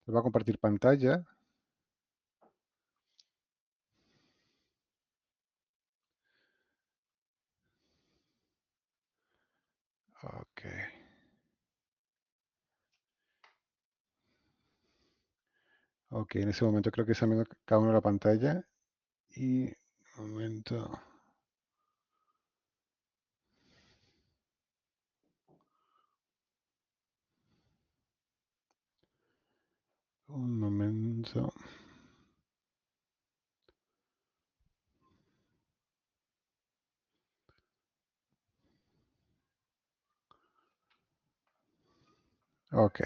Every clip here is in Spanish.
Les voy a compartir pantalla. Ok. Ok, en ese momento creo que está viendo cada uno la pantalla. Y un momento. Un momento. Ok.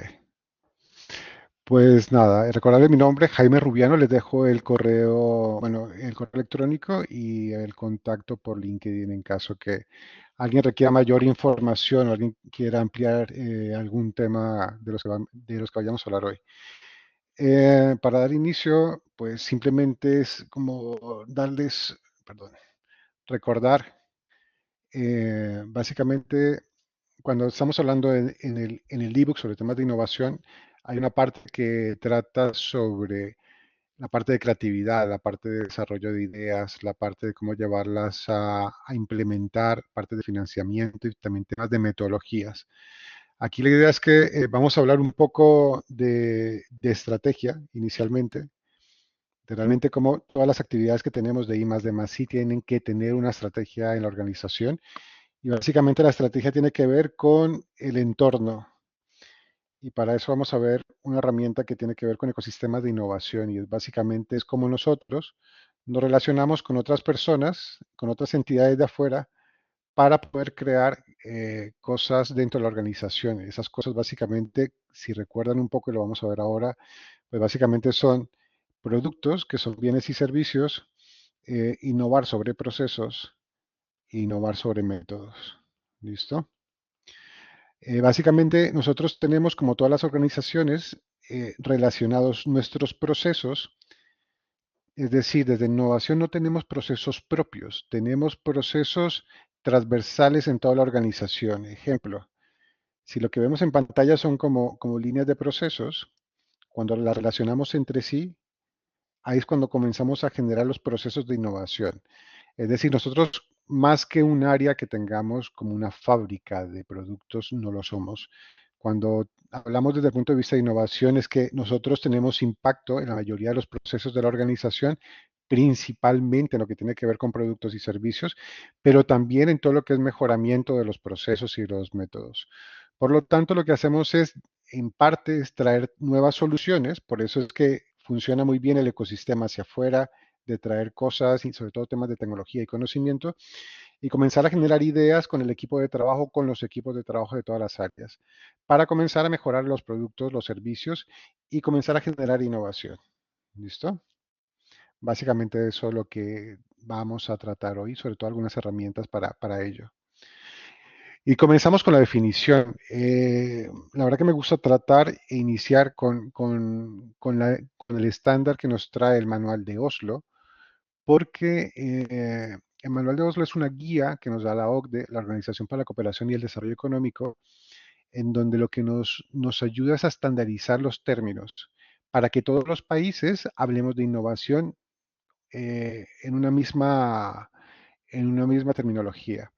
Pues nada, recordarles mi nombre, Jaime Rubiano, les dejo el correo, bueno, el correo electrónico y el contacto por LinkedIn en caso que alguien requiera mayor información o alguien quiera ampliar algún tema de los que vayamos a hablar hoy. Para dar inicio, pues simplemente es como darles, perdón, recordar, básicamente, cuando estamos hablando en el ebook sobre temas de innovación, hay una parte que trata sobre la parte de creatividad, la parte de desarrollo de ideas, la parte de cómo llevarlas a implementar, parte de financiamiento y también temas de metodologías. Aquí la idea es que vamos a hablar un poco de estrategia inicialmente, de realmente cómo todas las actividades que tenemos de I más D más I tienen que tener una estrategia en la organización. Y básicamente la estrategia tiene que ver con el entorno. Y para eso vamos a ver una herramienta que tiene que ver con ecosistemas de innovación. Y básicamente es como nosotros nos relacionamos con otras personas, con otras entidades de afuera, para poder crear cosas dentro de la organización. Esas cosas básicamente, si recuerdan un poco y lo vamos a ver ahora, pues básicamente son productos que son bienes y servicios, innovar sobre procesos, e innovar sobre métodos. ¿Listo? Básicamente nosotros tenemos, como todas las organizaciones, relacionados nuestros procesos, es decir, desde innovación no tenemos procesos propios, tenemos procesos transversales en toda la organización. Ejemplo, si lo que vemos en pantalla son como líneas de procesos, cuando las relacionamos entre sí, ahí es cuando comenzamos a generar los procesos de innovación. Es decir, nosotros más que un área que tengamos como una fábrica de productos, no lo somos. Cuando hablamos desde el punto de vista de innovación es que nosotros tenemos impacto en la mayoría de los procesos de la organización, principalmente en lo que tiene que ver con productos y servicios, pero también en todo lo que es mejoramiento de los procesos y los métodos. Por lo tanto, lo que hacemos es, en parte, es traer nuevas soluciones, por eso es que funciona muy bien el ecosistema hacia afuera, de traer cosas y sobre todo temas de tecnología y conocimiento y comenzar a generar ideas con el equipo de trabajo, con los equipos de trabajo de todas las áreas, para comenzar a mejorar los productos, los servicios y comenzar a generar innovación. ¿Listo? Básicamente eso es lo que vamos a tratar hoy, sobre todo algunas herramientas para ello. Y comenzamos con la definición. La verdad que me gusta tratar e iniciar con el estándar que nos trae el manual de Oslo, porque el Manual de Oslo es una guía que nos da la OCDE, la Organización para la Cooperación y el Desarrollo Económico, en donde lo que nos ayuda es a estandarizar los términos para que todos los países hablemos de innovación en una misma terminología.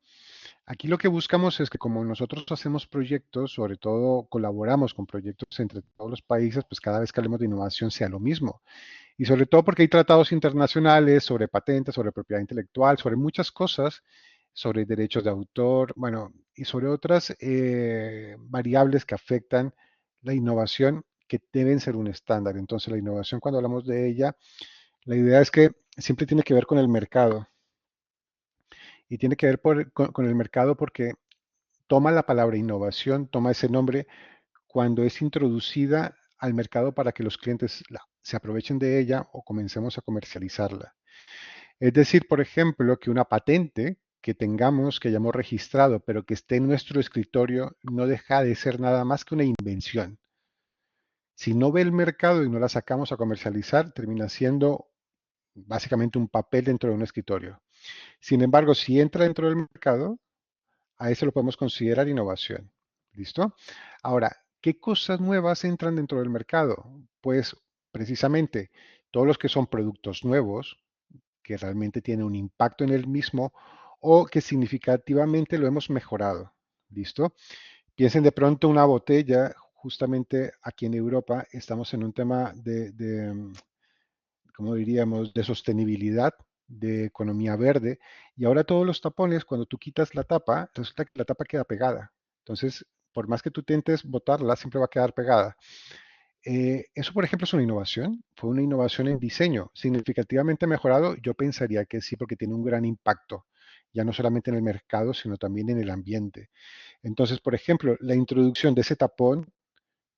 Aquí lo que buscamos es que como nosotros hacemos proyectos, sobre todo colaboramos con proyectos entre todos los países, pues cada vez que hablemos de innovación sea lo mismo. Y sobre todo porque hay tratados internacionales sobre patentes, sobre propiedad intelectual, sobre muchas cosas, sobre derechos de autor, bueno, y sobre otras variables que afectan la innovación que deben ser un estándar. Entonces, la innovación, cuando hablamos de ella, la idea es que siempre tiene que ver con el mercado. Y tiene que ver con el mercado porque toma la palabra innovación, toma ese nombre cuando es introducida al mercado para que los clientes se aprovechen de ella o comencemos a comercializarla. Es decir, por ejemplo, que una patente que tengamos, que hayamos registrado, pero que esté en nuestro escritorio, no deja de ser nada más que una invención. Si no ve el mercado y no la sacamos a comercializar, termina siendo básicamente un papel dentro de un escritorio. Sin embargo, si entra dentro del mercado, a eso lo podemos considerar innovación. ¿Listo? Ahora, ¿Qué cosas nuevas entran dentro del mercado? Pues precisamente todos los que son productos nuevos, que realmente tienen un impacto en el mismo o que significativamente lo hemos mejorado. ¿Listo? Piensen de pronto una botella, justamente aquí en Europa estamos en un tema ¿cómo diríamos?, de sostenibilidad, de economía verde, y ahora todos los tapones, cuando tú quitas la tapa, resulta que la tapa queda pegada. Entonces, por más que tú intentes botarla, siempre va a quedar pegada. Eso, por ejemplo, es una innovación, fue una innovación en diseño, significativamente mejorado. Yo pensaría que sí, porque tiene un gran impacto, ya no solamente en el mercado, sino también en el ambiente. Entonces, por ejemplo, la introducción de ese tapón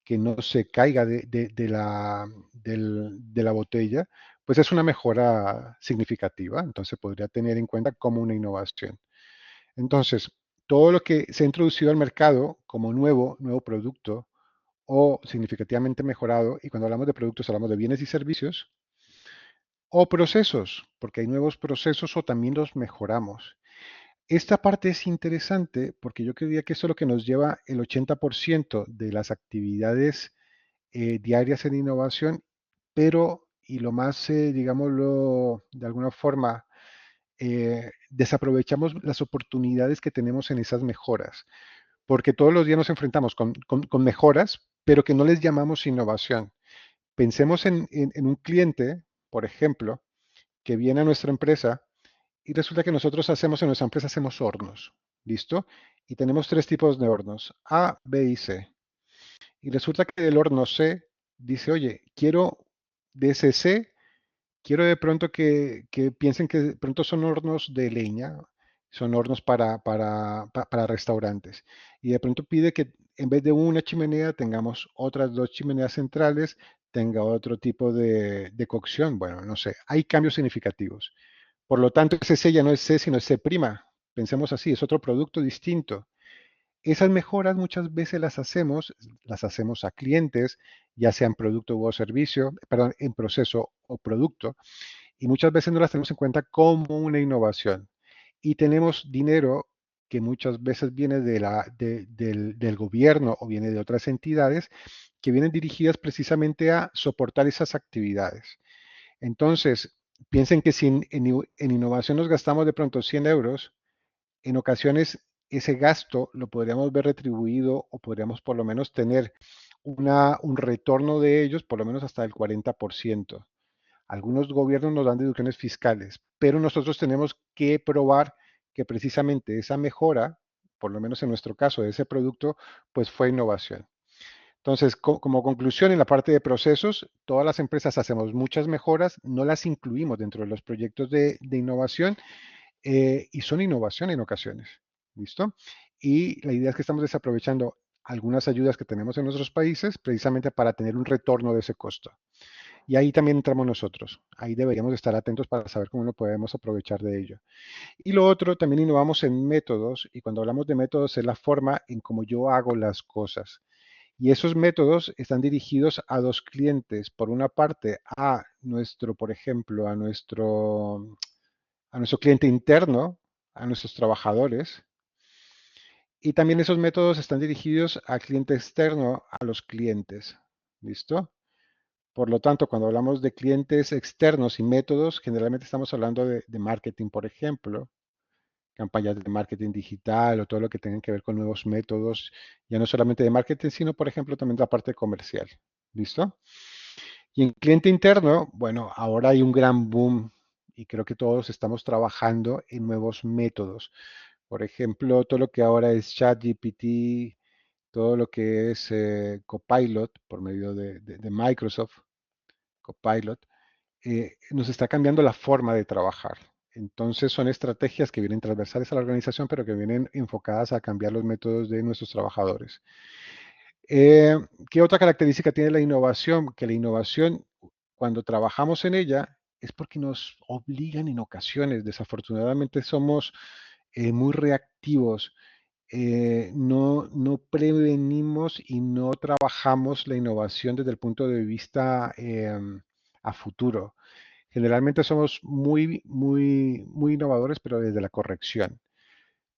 que no se caiga de la botella, pues es una mejora significativa, entonces podría tener en cuenta como una innovación. Entonces, todo lo que se ha introducido al mercado como nuevo producto o significativamente mejorado, y cuando hablamos de productos hablamos de bienes y servicios, o procesos, porque hay nuevos procesos o también los mejoramos. Esta parte es interesante porque yo creía que eso es lo que nos lleva el 80% de las actividades diarias en innovación, pero, y lo más, digámoslo, de alguna forma, desaprovechamos las oportunidades que tenemos en esas mejoras, porque todos los días nos enfrentamos con mejoras, pero que no les llamamos innovación. Pensemos en un cliente, por ejemplo, que viene a nuestra empresa y resulta que nosotros hacemos en nuestra empresa hacemos hornos, ¿listo? Y tenemos tres tipos de hornos, A, B y C. Y resulta que el horno C dice, oye, quiero de ese C, quiero de pronto que piensen que de pronto son hornos de leña, son hornos para restaurantes. Y de pronto pide que en vez de una chimenea tengamos otras dos chimeneas centrales, tenga otro tipo de cocción. Bueno, no sé, hay cambios significativos. Por lo tanto, ese C ya no es C, sino es C'. Pensemos así, es otro producto distinto. Esas mejoras muchas veces las hacemos a clientes, ya sea en producto o servicio, perdón, en proceso o producto, y muchas veces no las tenemos en cuenta como una innovación. Y tenemos dinero que muchas veces viene del gobierno o viene de otras entidades que vienen dirigidas precisamente a soportar esas actividades. Entonces, piensen que si en innovación nos gastamos de pronto 100 euros, en ocasiones ese gasto lo podríamos ver retribuido o podríamos por lo menos tener un retorno de ellos por lo menos hasta el 40%. Algunos gobiernos nos dan deducciones fiscales, pero nosotros tenemos que probar que precisamente esa mejora, por lo menos en nuestro caso de ese producto, pues fue innovación. Entonces, como conclusión, en la parte de procesos, todas las empresas hacemos muchas mejoras, no las incluimos dentro de los proyectos de innovación, y son innovación en ocasiones. ¿Listo? Y la idea es que estamos desaprovechando algunas ayudas que tenemos en nuestros países precisamente para tener un retorno de ese costo. Y ahí también entramos nosotros. Ahí deberíamos estar atentos para saber cómo lo podemos aprovechar de ello. Y lo otro, también innovamos en métodos, y cuando hablamos de métodos es la forma en cómo yo hago las cosas. Y esos métodos están dirigidos a dos clientes. Por una parte, a nuestro, por ejemplo, a nuestro cliente interno, a nuestros trabajadores. Y también esos métodos están dirigidos al cliente externo, a los clientes. ¿Listo? Por lo tanto, cuando hablamos de clientes externos y métodos, generalmente estamos hablando de marketing, por ejemplo, campañas de marketing digital o todo lo que tenga que ver con nuevos métodos, ya no solamente de marketing, sino, por ejemplo, también de la parte comercial. ¿Listo? Y en cliente interno, bueno, ahora hay un gran boom y creo que todos estamos trabajando en nuevos métodos. Por ejemplo, todo lo que ahora es ChatGPT, todo lo que es Copilot por medio de Microsoft, Copilot, nos está cambiando la forma de trabajar. Entonces son estrategias que vienen transversales a la organización, pero que vienen enfocadas a cambiar los métodos de nuestros trabajadores. Eh, ¿Qué otra característica tiene la innovación? Que la innovación, cuando trabajamos en ella, es porque nos obligan en ocasiones. Desafortunadamente somos muy reactivos. No prevenimos y no trabajamos la innovación desde el punto de vista a futuro. Generalmente somos muy innovadores, pero desde la corrección.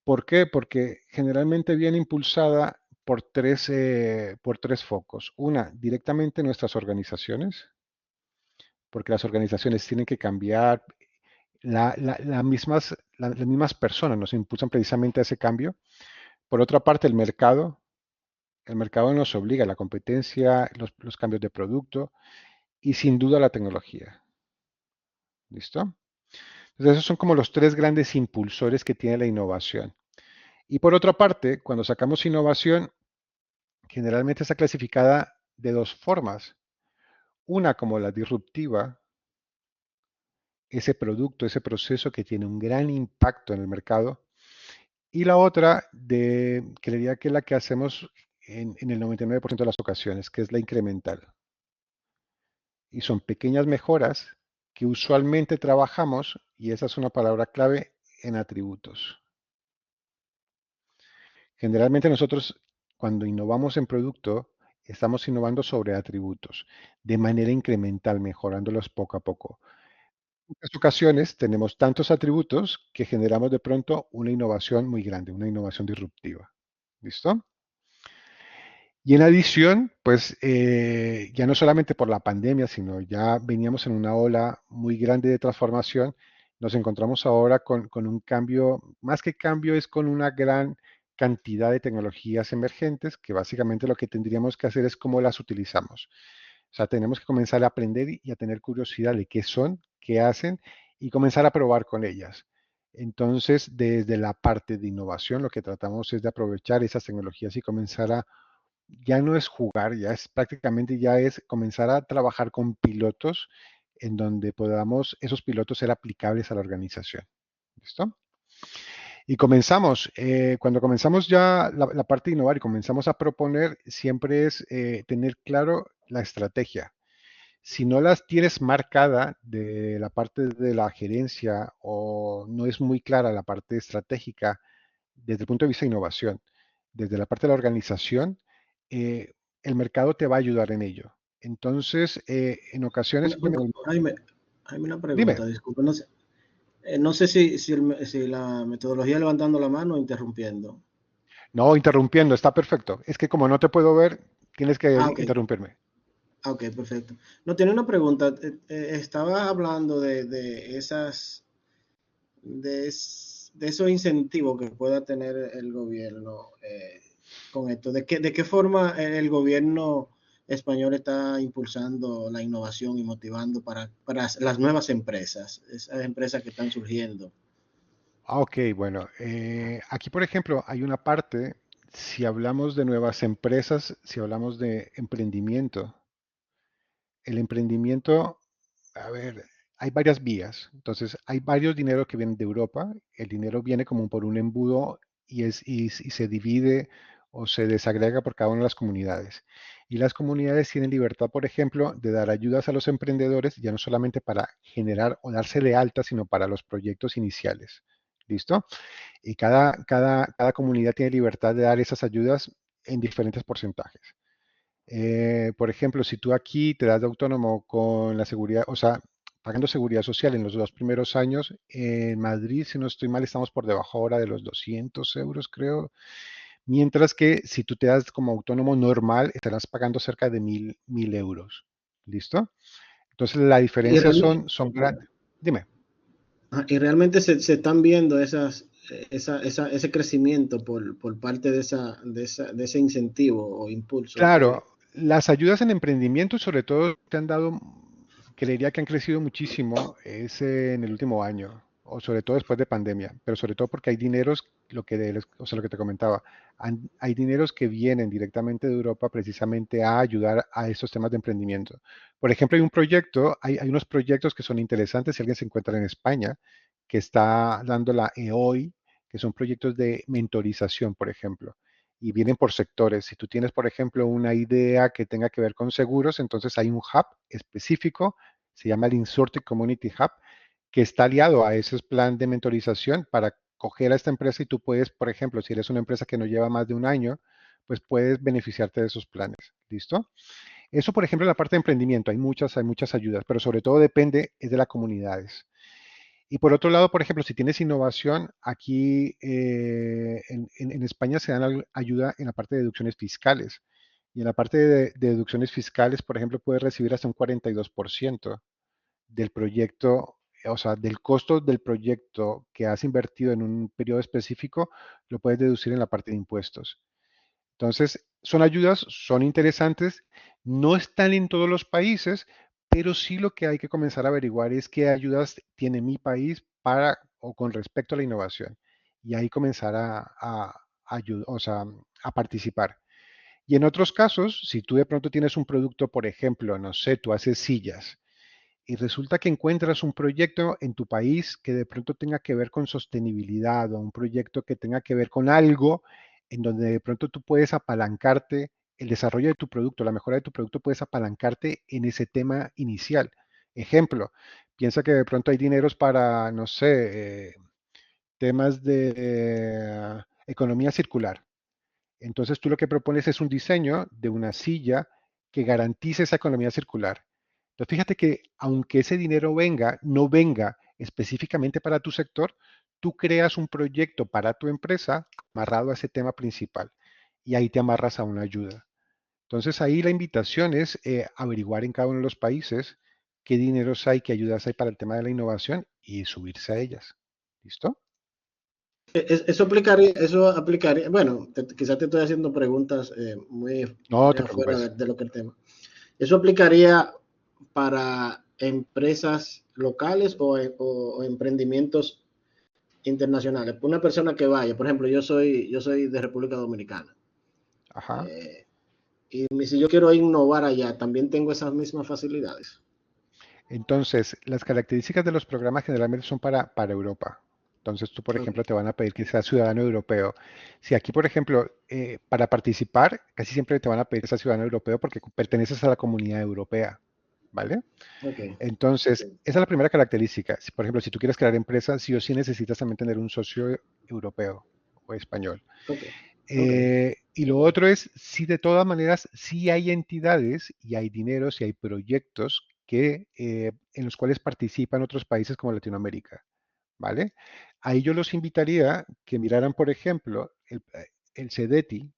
¿Por qué? Porque generalmente viene impulsada por tres focos. Una, directamente nuestras organizaciones, porque las organizaciones tienen que cambiar. Las mismas personas nos impulsan precisamente a ese cambio. Por otra parte, el mercado nos obliga a la competencia, los cambios de producto y sin duda la tecnología. ¿Listo? Entonces, esos son como los tres grandes impulsores que tiene la innovación. Y por otra parte, cuando sacamos innovación, generalmente está clasificada de dos formas. Una como la disruptiva, ese producto, ese proceso que tiene un gran impacto en el mercado. Y la otra, que le diría que es la que hacemos en el 99% de las ocasiones, que es la incremental. Y son pequeñas mejoras que usualmente trabajamos, y esa es una palabra clave, en atributos. Generalmente nosotros, cuando innovamos en producto, estamos innovando sobre atributos, de manera incremental, mejorándolos poco a poco. En muchas ocasiones tenemos tantos atributos que generamos de pronto una innovación muy grande, una innovación disruptiva. ¿Listo? Y en adición, pues ya no solamente por la pandemia, sino ya veníamos en una ola muy grande de transformación, nos encontramos ahora con un cambio, más que cambio, es con una gran cantidad de tecnologías emergentes que básicamente lo que tendríamos que hacer es cómo las utilizamos. O sea, tenemos que comenzar a aprender y a tener curiosidad de qué son, qué hacen y comenzar a probar con ellas. Entonces, desde la parte de innovación, lo que tratamos es de aprovechar esas tecnologías y comenzar a ya no es jugar, ya es prácticamente ya es comenzar a trabajar con pilotos en donde podamos esos pilotos ser aplicables a la organización. ¿Listo? Y comenzamos, cuando comenzamos ya la parte de innovar y comenzamos a proponer, siempre es tener claro la estrategia. Si no las tienes marcada de la parte de la gerencia o no es muy clara la parte estratégica desde el punto de vista de innovación, desde la parte de la organización, eh, el mercado te va a ayudar en ello. Entonces, en ocasiones, Una- bueno, Jaime, Jaime, una dime, pregunta, disculpe, no sé si la metodología levantando la mano o interrumpiendo. no interrumpiendo, está perfecto. Es que como no te puedo ver, tienes Ah, que ok, interrumpirme. ok, perfecto. No, tiene una pregunta. Estaba hablando de esas, de esos incentivos que pueda tener el gobierno con esto. De qué forma el gobierno español está impulsando la innovación y motivando para las nuevas empresas, esas empresas que están surgiendo? Ok, bueno, aquí por ejemplo hay una parte, si hablamos de nuevas empresas, si hablamos de emprendimiento, el emprendimiento, a ver, hay varias vías. Entonces, hay varios dineros que vienen de Europa. El dinero viene como por un embudo y se divide o se desagrega por cada una de las comunidades. Y las comunidades tienen libertad, por ejemplo, de dar ayudas a los emprendedores, ya no solamente para generar o darse de alta, sino para los proyectos iniciales. ¿Listo? Y cada comunidad tiene libertad de dar esas ayudas en diferentes porcentajes. Por ejemplo, si tú aquí te das de autónomo con la seguridad, o sea, pagando seguridad social en los 2 primeros años, en Madrid, si no estoy mal, estamos por debajo ahora de los 200 euros, creo. Mientras que si tú te das como autónomo normal, estarás pagando cerca de 1000 euros. ¿Listo? Entonces la Y diferencia realmente, son grandes. Dime. y realmente se están viendo ese crecimiento por parte de ese incentivo o impulso Claro, las ayudas en emprendimiento sobre todo te han dado, creería que han crecido muchísimo es en el último año, o sobre todo después de pandemia, pero sobre todo porque hay dineros, o sea, lo que te comentaba, hay dineros que vienen directamente de Europa precisamente a ayudar a estos temas de emprendimiento. Por ejemplo, hay unos proyectos que son interesantes si alguien se encuentra en España, que está dando la EOI, que son proyectos de mentorización, por ejemplo y vienen por sectores. Si tú tienes, por ejemplo, una idea que tenga que ver con seguros, entonces hay un hub específico, se llama el Insurtech Community Hub, que está aliado a ese plan de mentorización para coger a esta empresa y tú puedes, por ejemplo, si eres una empresa que no lleva más de un año, pues puedes beneficiarte de esos planes. ¿Listo? Eso, por ejemplo, en la parte de emprendimiento, hay muchas ayudas, pero sobre todo depende es de las comunidades. Y por otro lado, por ejemplo, si tienes innovación, aquí en España se dan ayuda en la parte de deducciones fiscales. Y en la parte de deducciones fiscales, por ejemplo, puedes recibir hasta un 42% del proyecto, o sea, del costo del proyecto que has invertido en un periodo específico, lo puedes deducir en la parte de impuestos. Entonces, son ayudas, son interesantes, no están en todos los países, pero sí lo que hay que comenzar a averiguar es qué ayudas tiene mi país para o con respecto a la innovación. Y ahí comenzar o sea, a participar. Y en otros casos, si tú de pronto tienes un producto, por ejemplo, no sé, tú haces sillas y resulta que encuentras un proyecto en tu país que de pronto tenga que ver con sostenibilidad o un proyecto que tenga que ver con algo en donde de pronto tú puedes apalancarte, el desarrollo de tu producto, la mejora de tu producto, puedes apalancarte en ese tema inicial. Ejemplo, piensa que de pronto hay dineros para, no sé, temas de economía circular. Entonces tú lo que propones es un diseño de una silla que garantice esa economía circular. Entonces fíjate que aunque ese dinero venga, no venga específicamente para tu sector, tú creas un proyecto para tu empresa amarrado a ese tema principal y ahí te amarras a una ayuda. Entonces ahí la invitación es averiguar en cada uno de los países qué dineros hay, qué ayudas hay para el tema de la innovación y subirse a ellas. ¿Listo? Eso aplicaría, bueno, quizás te estoy haciendo preguntas muy, No muy te afuera preocupes. de lo que el tema. ¿Eso aplicaría para empresas locales o emprendimientos internacionales? Una persona que vaya, por ejemplo, yo soy de República Dominicana. Ajá. eh, y si yo quiero innovar allá, también tengo esas mismas facilidades. Entonces, las características de los programas generalmente son para Europa. Entonces, tú, por Ok, ejemplo, te van a pedir que seas ciudadano europeo. Si aquí, por ejemplo, para participar, casi siempre te van a pedir que seas ciudadano europeo porque perteneces a la comunidad europea, ¿vale? ok, Entonces, esa es la primera característica. Si, por ejemplo, si tú quieres crear empresas, sí o sí necesitas también tener un socio europeo o español. ok, ok. Y lo otro es, si de todas maneras, sí hay entidades y hay dineros y hay proyectos en los cuales participan otros países como Latinoamérica, ¿vale? Ahí yo los invitaría que miraran, por ejemplo, el CEDETI.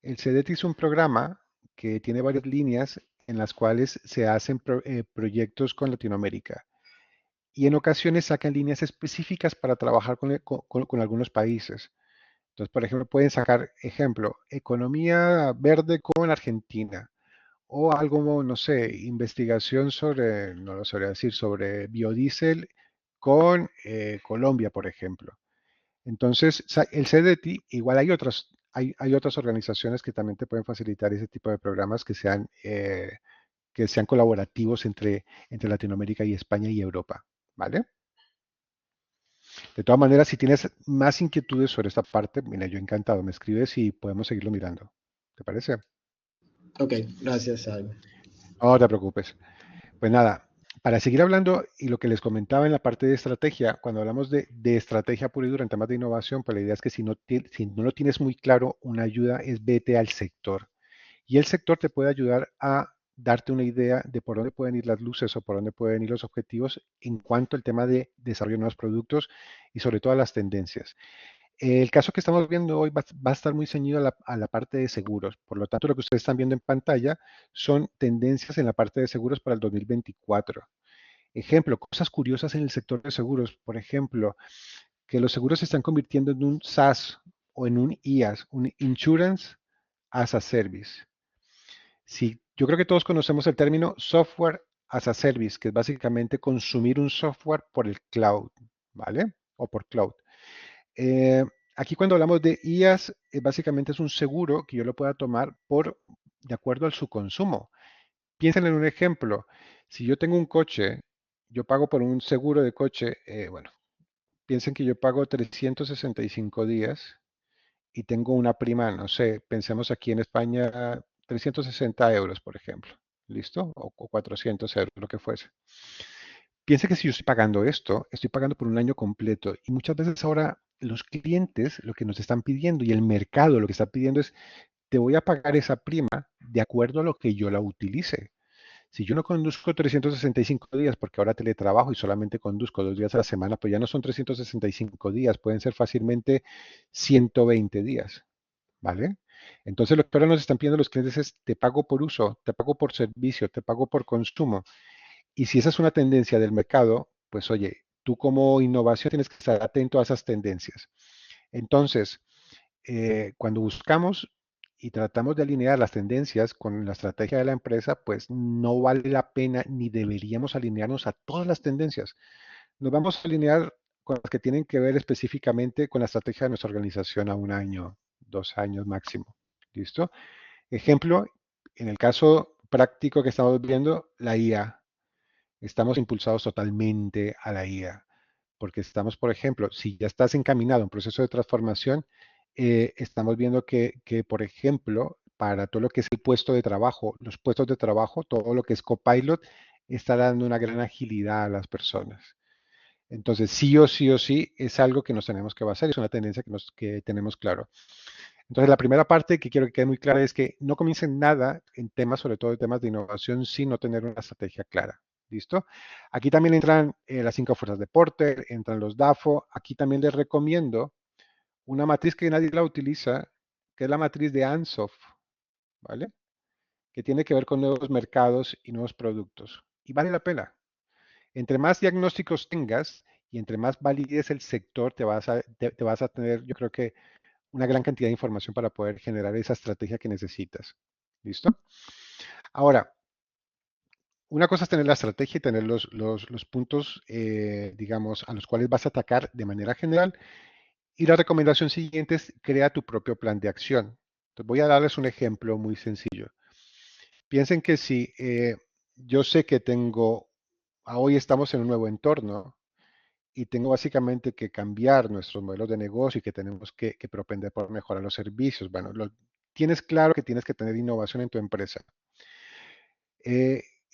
El CEDETI es un programa que tiene varias líneas en las cuales se hacen proyectos con Latinoamérica y en ocasiones sacan líneas específicas para trabajar con algunos países. Entonces, por ejemplo, pueden sacar, ejemplo, economía verde con Argentina o algo, no sé, investigación sobre, no lo sabría decir, sobre biodiesel con Colombia, por ejemplo. Entonces, el CDT, igual hay otras organizaciones que también te pueden facilitar ese tipo de programas que sean colaborativos entre Latinoamérica y España y Europa, ¿vale? De todas maneras, si tienes más inquietudes sobre esta parte, mira, yo encantado, me escribes y podemos seguirlo mirando. ¿Te parece? Ok, gracias, Jaime. No te preocupes. Pues nada, para seguir hablando y lo que les comentaba en la parte de estrategia, cuando hablamos de estrategia pura y dura en temas de innovación, pues la idea es que si no lo tienes muy claro, una ayuda es vete al sector. Y el sector te puede ayudar a darte una idea de por dónde pueden ir las luces o por dónde pueden ir los objetivos en cuanto al tema de desarrollo de nuevos productos y sobre todo a las tendencias. El caso que estamos viendo hoy va a estar muy ceñido a la parte de seguros. Por lo tanto, lo que ustedes están viendo en pantalla son tendencias en la parte de seguros para el 2024. Ejemplo, cosas curiosas en el sector de seguros. Por ejemplo, que los seguros se están convirtiendo en un SaaS o en un IaaS, un Insurance as a Service. Sí, yo creo que todos conocemos el término Software as a Service, que es básicamente consumir un software por el cloud, ¿vale? O por cloud. Eh, Aquí cuando hablamos de IaaS, básicamente es un seguro que yo lo pueda tomar de acuerdo al su consumo. Piensen en un ejemplo. Si yo tengo un coche, yo pago por un seguro de coche, bueno, piensen que yo pago 365 días y tengo una prima, no sé, pensemos aquí en España, 360 euros, por ejemplo. ¿Listo? O 400 euros, lo que fuese. Piensa que si yo estoy pagando esto, estoy pagando por un año completo y muchas veces ahora los clientes lo que nos están pidiendo y el mercado lo que está pidiendo es, te voy a pagar esa prima de acuerdo a lo que yo la utilice. Si yo no conduzco 365 días, porque ahora teletrabajo y solamente conduzco 2 días a la semana, pues ya no son 365 días, pueden ser fácilmente 120 días, ¿vale? Entonces lo que ahora nos están pidiendo los clientes es, te pago por uso, te pago por servicio, te pago por consumo. Y si esa es una tendencia del mercado, pues oye, tú como innovación tienes que estar atento a esas tendencias. Entonces, cuando buscamos y tratamos de alinear las tendencias con la estrategia de la empresa, pues no vale la pena ni deberíamos alinearnos a todas las tendencias. Nos vamos a alinear con las que tienen que ver específicamente con la estrategia de nuestra organización a 1 año, 2 años máximo. ¿Listo? Ejemplo, en el caso práctico que estamos viendo, la IA. Estamos impulsados totalmente a la IA, porque estamos, por ejemplo, si ya estás encaminado a un proceso de transformación, estamos viendo que, por ejemplo, para todo lo que es el puesto de trabajo, los puestos de trabajo, todo lo que es Copilot, está dando una gran agilidad a las personas. Entonces, sí o sí o sí, es algo que nos tenemos que basar, es una tendencia que tenemos claro. Entonces, la primera parte que quiero que quede muy clara es que no comiencen nada en temas, sobre todo en temas de innovación, sin no tener una estrategia clara. ¿Listo? Aquí también entran las 5 fuerzas de Porter, entran los DAFO. Aquí también les recomiendo una matriz que nadie la utiliza, que es la matriz de Ansoff, ¿vale? Que tiene que ver con nuevos mercados y nuevos productos. Y vale la pena. Entre más diagnósticos tengas y entre más valides el sector, te vas a tener, yo creo que, una gran cantidad de información para poder generar esa estrategia que necesitas. ¿Listo? Ahora, una cosa es tener la estrategia y tener los puntos, digamos, a los cuales vas a atacar de manera general. Y la recomendación siguiente es crea tu propio plan de acción. Entonces voy a darles un ejemplo muy sencillo. Piensen que si yo sé que hoy estamos en un nuevo entorno y tengo básicamente que cambiar nuestros modelos de negocio y que tenemos que propender por mejorar los servicios. Bueno, tienes claro que tienes que tener innovación en tu empresa.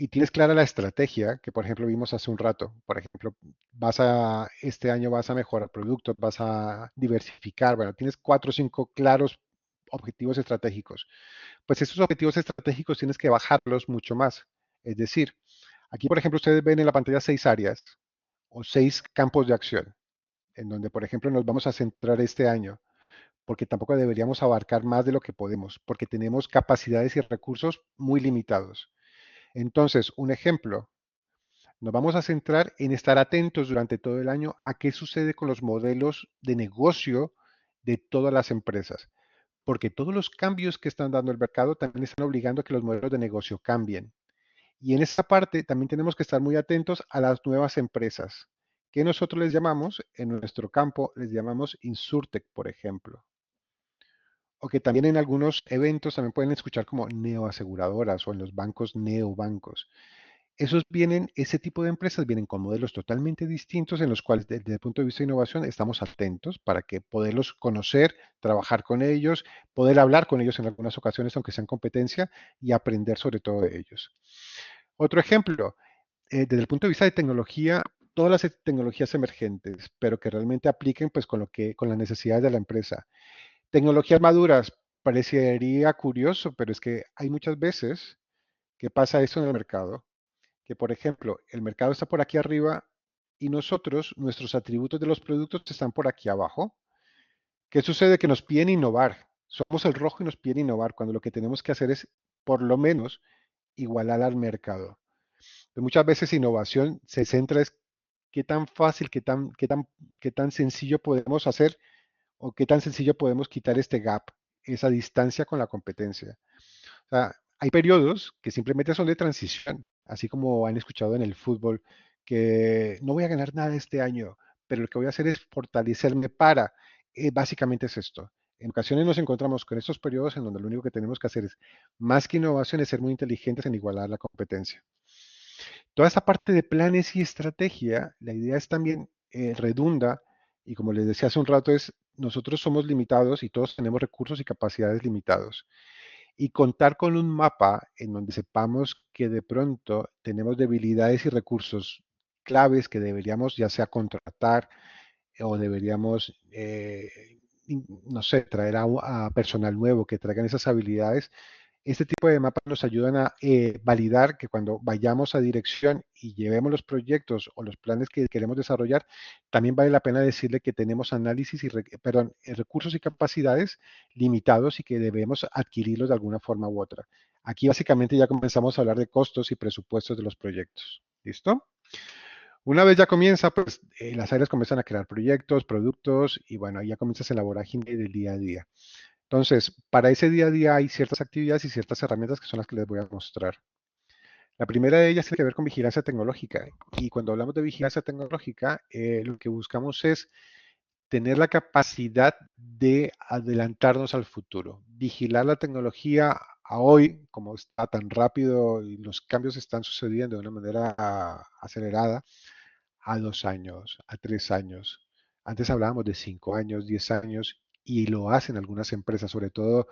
Y tienes clara la estrategia que, por ejemplo, vimos hace un rato. Por ejemplo, este año vas a mejorar productos, vas a diversificar. Bueno, tienes 4 o 5 claros objetivos estratégicos. Pues esos objetivos estratégicos tienes que bajarlos mucho más. Es decir, aquí, por ejemplo, ustedes ven en la pantalla 6 áreas o 6 campos de acción, en donde, por ejemplo, nos vamos a centrar este año, porque tampoco deberíamos abarcar más de lo que podemos, porque tenemos capacidades y recursos muy limitados. Entonces, un ejemplo, nos vamos a centrar en estar atentos durante todo el año a qué sucede con los modelos de negocio de todas las empresas, porque todos los cambios que están dando el mercado también están obligando a que los modelos de negocio cambien. Y en esta parte también tenemos que estar muy atentos a las nuevas empresas, que nosotros les llamamos, en nuestro campo, les llamamos Insurtech, por ejemplo. O que también en algunos eventos también pueden escuchar como neoaseguradoras o en los bancos neobancos. Ese tipo de empresas vienen con modelos totalmente distintos en los cuales desde el punto de vista de innovación estamos atentos para que poderlos conocer, trabajar con ellos, poder hablar con ellos en algunas ocasiones, aunque sean competencia, y aprender sobre todo de ellos. Otro ejemplo, desde el punto de vista de tecnología, todas las tecnologías emergentes, pero que realmente apliquen pues con las necesidades de la empresa. Tecnologías maduras, parecería curioso, pero es que hay muchas veces que pasa eso en el mercado que, por ejemplo, el mercado está por aquí arriba y nuestros atributos de los productos están por aquí abajo. ¿Qué sucede? Que nos piden innovar. Somos el rojo y nos piden innovar, cuando lo que tenemos que hacer es, por lo menos, igualar al mercado. Pero muchas veces innovación se centra en qué tan fácil, qué tan sencillo podemos hacer o qué tan sencillo podemos quitar este gap, esa distancia con la competencia. O sea, hay periodos que simplemente son de transición, así como han escuchado en el fútbol, que no voy a ganar nada este año, pero lo que voy a hacer es fortalecerme para. Básicamente es esto. En ocasiones nos encontramos con estos periodos en donde lo único que tenemos que hacer es, más que innovación, es ser muy inteligentes en igualar la competencia. Toda esta parte de planes y estrategia, la idea es también redunda, y como les decía hace un rato, es nosotros somos limitados y todos tenemos recursos y capacidades limitados y contar con un mapa en donde sepamos que de pronto tenemos debilidades y recursos claves que deberíamos ya sea contratar o deberíamos, no sé, traer a personal nuevo que traigan esas habilidades, Este tipo de mapas nos ayudan a validar que cuando vayamos a dirección y llevemos los proyectos o los planes que queremos desarrollar, también vale la pena decirle que tenemos análisis y, perdón, recursos y capacidades limitados y que debemos adquirirlos de alguna forma u otra. Aquí básicamente ya comenzamos a hablar de costos y presupuestos de los proyectos. ¿Listo? Una vez ya comienza, pues las áreas comienzan a crear proyectos, productos y bueno, ahí ya comienzas en la vorágine del día a día. Entonces, para ese día a día hay ciertas actividades y ciertas herramientas que son las que les voy a mostrar. La primera de ellas tiene que ver con vigilancia tecnológica. Y cuando hablamos de vigilancia tecnológica, lo que buscamos es tener la capacidad de adelantarnos al futuro, vigilar la tecnología a hoy, como está tan rápido y los cambios están sucediendo de una manera acelerada, a 2 años, a 3 años. Antes hablábamos de 5 años, 10 años, y lo hacen algunas empresas, sobre todo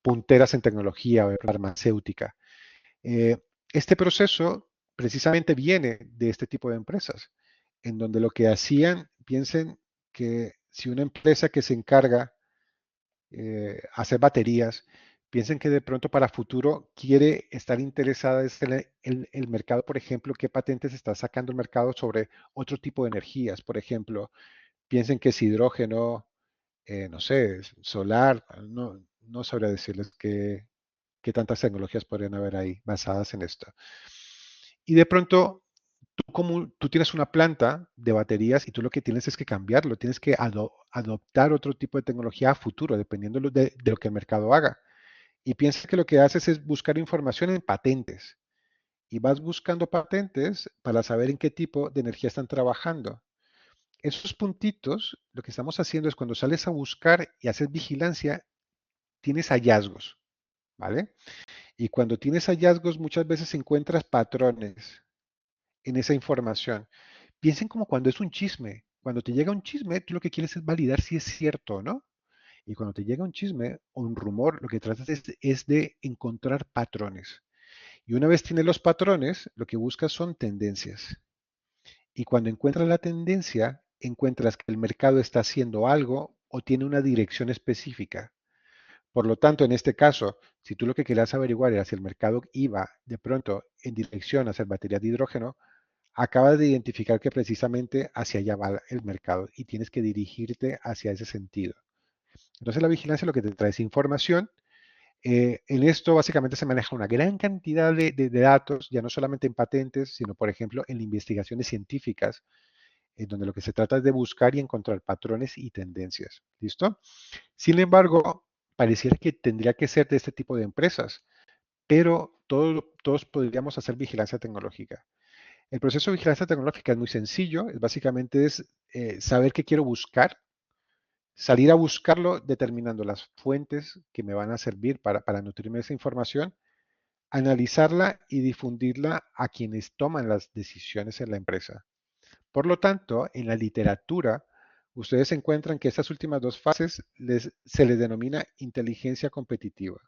punteras en tecnología o farmacéutica. Eh, este proceso precisamente viene de este tipo de empresas, en donde lo que hacían, piensen que si una empresa que se encarga hacer baterías, piensen que de pronto para futuro quiere estar interesada en el mercado, por ejemplo, qué patentes está sacando el mercado sobre otro tipo de energías, por ejemplo, piensen que es hidrógeno, no sé, solar, no sabría decirles qué tantas tecnologías podrían haber ahí basadas en esto. Y de pronto, tú tienes una planta de baterías y tú lo que tienes es que cambiarlo, tienes que adoptar otro tipo de tecnología a futuro, dependiendo de lo que el mercado haga. Y piensas que lo que haces es buscar información en patentes. Y vas buscando patentes para saber en qué tipo de energía están trabajando. Esos puntitos, lo que estamos haciendo es cuando sales a buscar y haces vigilancia, tienes hallazgos, ¿vale? Y cuando tienes hallazgos, muchas veces encuentras patrones en esa información. Piensen como cuando es un chisme. Cuando te llega un chisme, tú lo que quieres es validar si es cierto o no. Y cuando te llega un chisme o un rumor, lo que tratas es de encontrar patrones. Y una vez tienes los patrones, lo que buscas son tendencias. Y cuando encuentras la tendencia, encuentras que el mercado está haciendo algo o tiene una dirección específica. Por lo tanto, en este caso, si tú lo que querías averiguar era si el mercado iba de pronto en dirección a hacer baterías de hidrógeno, acabas de identificar que precisamente hacia allá va el mercado y tienes que dirigirte hacia ese sentido. Entonces la vigilancia lo que te trae es información. En esto básicamente se maneja una gran cantidad de datos, ya no solamente en patentes, sino por ejemplo en investigaciones científicas, en donde lo que se trata es de buscar y encontrar patrones y tendencias. ¿Listo? Sin embargo, pareciera que tendría que ser de este tipo de empresas, pero todos podríamos hacer vigilancia tecnológica. El proceso de vigilancia tecnológica es muy sencillo, básicamente es saber qué quiero buscar, salir a buscarlo determinando las fuentes que me van a servir para nutrirme de esa información, analizarla y difundirla a quienes toman las decisiones en la empresa. Por lo tanto, en la literatura, ustedes encuentran que estas últimas dos fases se les denomina inteligencia competitiva.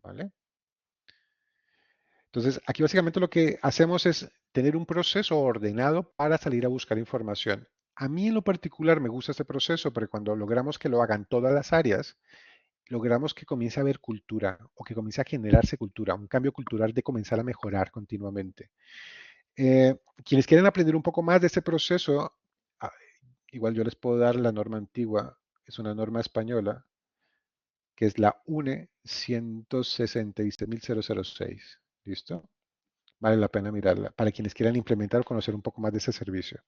¿Vale? Entonces, aquí básicamente lo que hacemos es tener un proceso ordenado para salir a buscar información. A mí en lo particular me gusta este proceso porque cuando logramos que lo hagan todas las áreas, logramos que comience a haber cultura o que comience a generarse cultura, un cambio cultural de comenzar a mejorar continuamente. Quienes quieren aprender un poco más de este proceso, ah, igual yo les puedo dar la norma antigua, es una norma española, que es la UNE 166.006. ¿Listo? Vale la pena mirarla para quienes quieran implementar o conocer un poco más de ese servicio.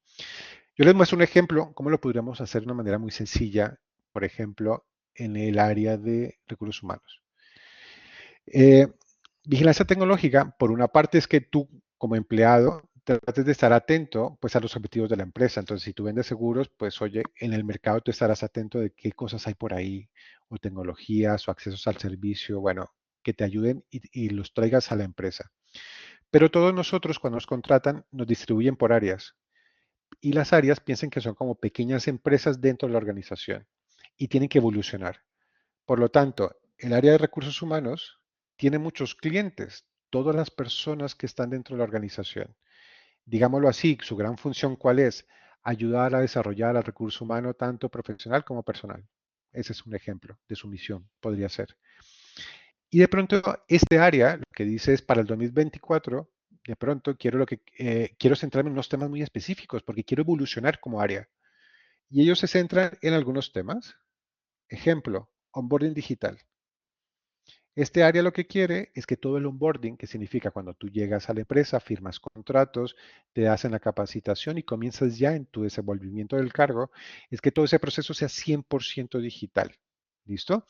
Yo les muestro un ejemplo, cómo lo podríamos hacer de una manera muy sencilla, por ejemplo, en el área de recursos humanos. Eh, Vigilancia tecnológica, por una parte, es que tú como empleado trates de estar atento pues a los objetivos de la empresa. Entonces, si tú vendes seguros, pues oye, en el mercado tú estarás atento de qué cosas hay por ahí, o tecnologías, o accesos al servicio, bueno, que te ayuden y los traigas a la empresa. Pero todos nosotros cuando nos contratan nos distribuyen por áreas y las áreas piensen que son como pequeñas empresas dentro de la organización y tienen que evolucionar. Por lo tanto, el área de recursos humanos tiene muchos clientes, todas las personas que están dentro de la organización. Digámoslo así, su gran función ¿cuál es? Ayudar a desarrollar al recurso humano tanto profesional como personal. Ese es un ejemplo de su misión, podría ser. Y de pronto este área lo que dice es para el 2024, de pronto quiero centrarme en unos temas muy específicos porque quiero evolucionar como área. Y ellos se centran en algunos temas. Ejemplo, onboarding digital. Este área lo que quiere es que todo el onboarding, que significa cuando tú llegas a la empresa, firmas contratos, te hacen la capacitación y comienzas ya en tu desenvolvimiento del cargo, es que todo ese proceso sea 100% digital. ¿Listo?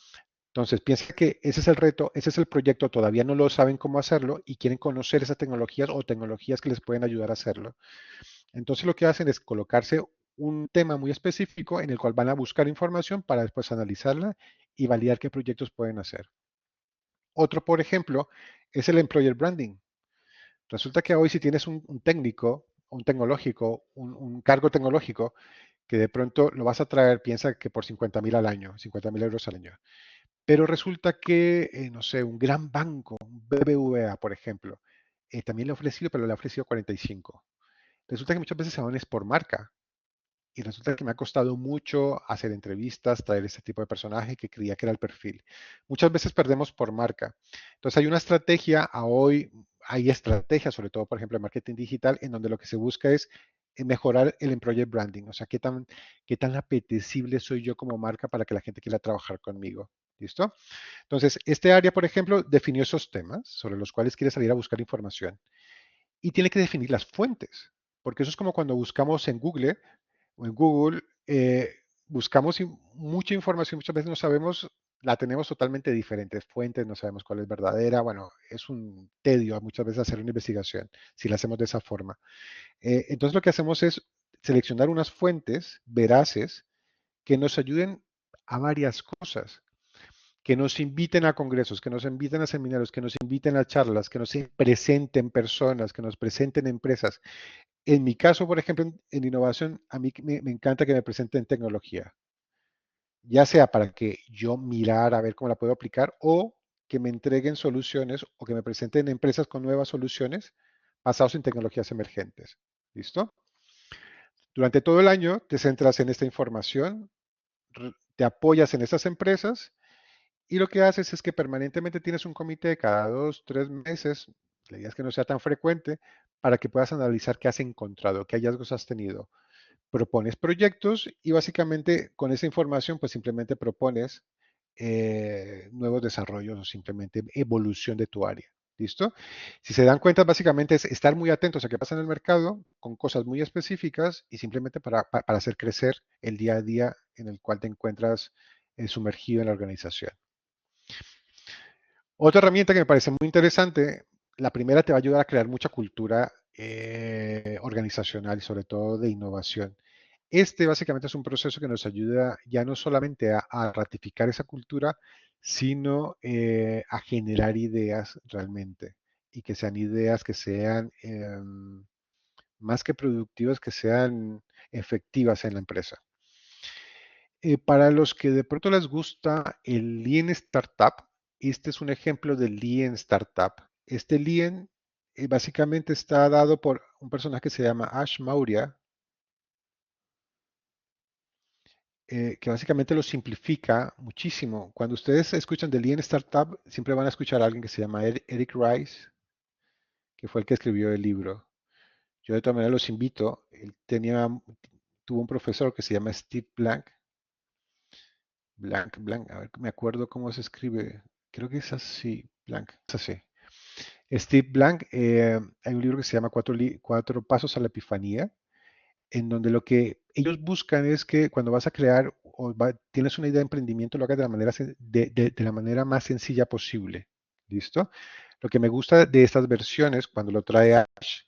Entonces, piensa que ese es el reto, ese es el proyecto, todavía no lo saben cómo hacerlo y quieren conocer esas tecnologías o tecnologías que les pueden ayudar a hacerlo. Entonces, lo que hacen es colocarse un tema muy específico en el cual van a buscar información para después analizarla y validar qué proyectos pueden hacer. Otro, por ejemplo, es el employer branding. Resulta que hoy si tienes un técnico, un tecnológico, un cargo tecnológico, que de pronto lo vas a traer, piensa que por 50.000 al año, 50.000 euros al año. Pero resulta que, no sé, un gran banco, un BBVA, por ejemplo, también le ha ofrecido, pero le ha ofrecido 45. Resulta que muchas veces se van es por marca. Y resulta que me ha costado mucho hacer entrevistas, traer este tipo de personaje que creía que era el perfil. Muchas veces perdemos por marca. Entonces hay una estrategia, a hoy hay estrategias, sobre todo por ejemplo en marketing digital, en donde lo que se busca es mejorar el employer branding, o sea, qué tan apetecible soy yo como marca para que la gente quiera trabajar conmigo. ¿Listo? Entonces, este área, por ejemplo, definió esos temas sobre los cuales quiere salir a buscar información y tiene que definir las fuentes, porque eso es como cuando buscamos en Google o en Google, buscamos mucha información, muchas veces no sabemos, la tenemos totalmente diferentes fuentes, no sabemos cuál es verdadera. Bueno, es un tedio muchas veces hacer una investigación si la hacemos de esa forma. Entonces lo que hacemos es seleccionar unas fuentes veraces que nos ayuden a varias cosas, que nos inviten a congresos, que nos inviten a seminarios, que nos inviten a charlas, que nos presenten personas, que nos presenten empresas. En mi caso, por ejemplo, en innovación, a mí me encanta que me presenten tecnología, ya sea para que yo mirar a ver cómo la puedo aplicar o que me entreguen soluciones o que me presenten empresas con nuevas soluciones basadas en tecnologías emergentes. ¿Listo? Durante todo el año te centras en esta información, te apoyas en estas empresas y lo que haces es que permanentemente tienes un comité cada 2, 3 meses, la idea es que no sea tan frecuente, para que puedas analizar qué has encontrado, qué hallazgos has tenido. Propones proyectos y básicamente con esa información pues simplemente propones nuevos desarrollos o simplemente evolución de tu área. ¿Listo? Si se dan cuenta, básicamente es estar muy atentos a qué pasa en el mercado con cosas muy específicas y simplemente para hacer crecer el día a día en el cual te encuentras sumergido en la organización. Otra herramienta que me parece muy interesante, la primera te va a ayudar a crear mucha cultura organizacional y sobre todo de innovación. Este básicamente es un proceso que nos ayuda ya no solamente a ratificar esa cultura, sino a generar ideas realmente y que sean ideas que sean más que productivas, que sean efectivas en la empresa. Para los que de pronto les gusta el Lean Startup, este es un ejemplo de Lean Startup. Este Lean básicamente está dado por un personaje que se llama Ash Maurya, que básicamente lo simplifica muchísimo. Cuando ustedes escuchan de Lean Startup, siempre van a escuchar a alguien que se llama Eric Rice, que fue el que escribió el libro. Yo de todas maneras los invito. Tuvo un profesor que se llama Steve Blank. Blank, a ver, me acuerdo cómo se escribe. Creo que es así, Blank, es así. Steve Blank, hay un libro que se llama Cuatro Pasos a la Epifanía, en donde lo que ellos buscan es que cuando vas a crear o tienes una idea de emprendimiento, lo hagas de la manera más sencilla posible. ¿Listo? Lo que me gusta de estas versiones, cuando lo trae Ash,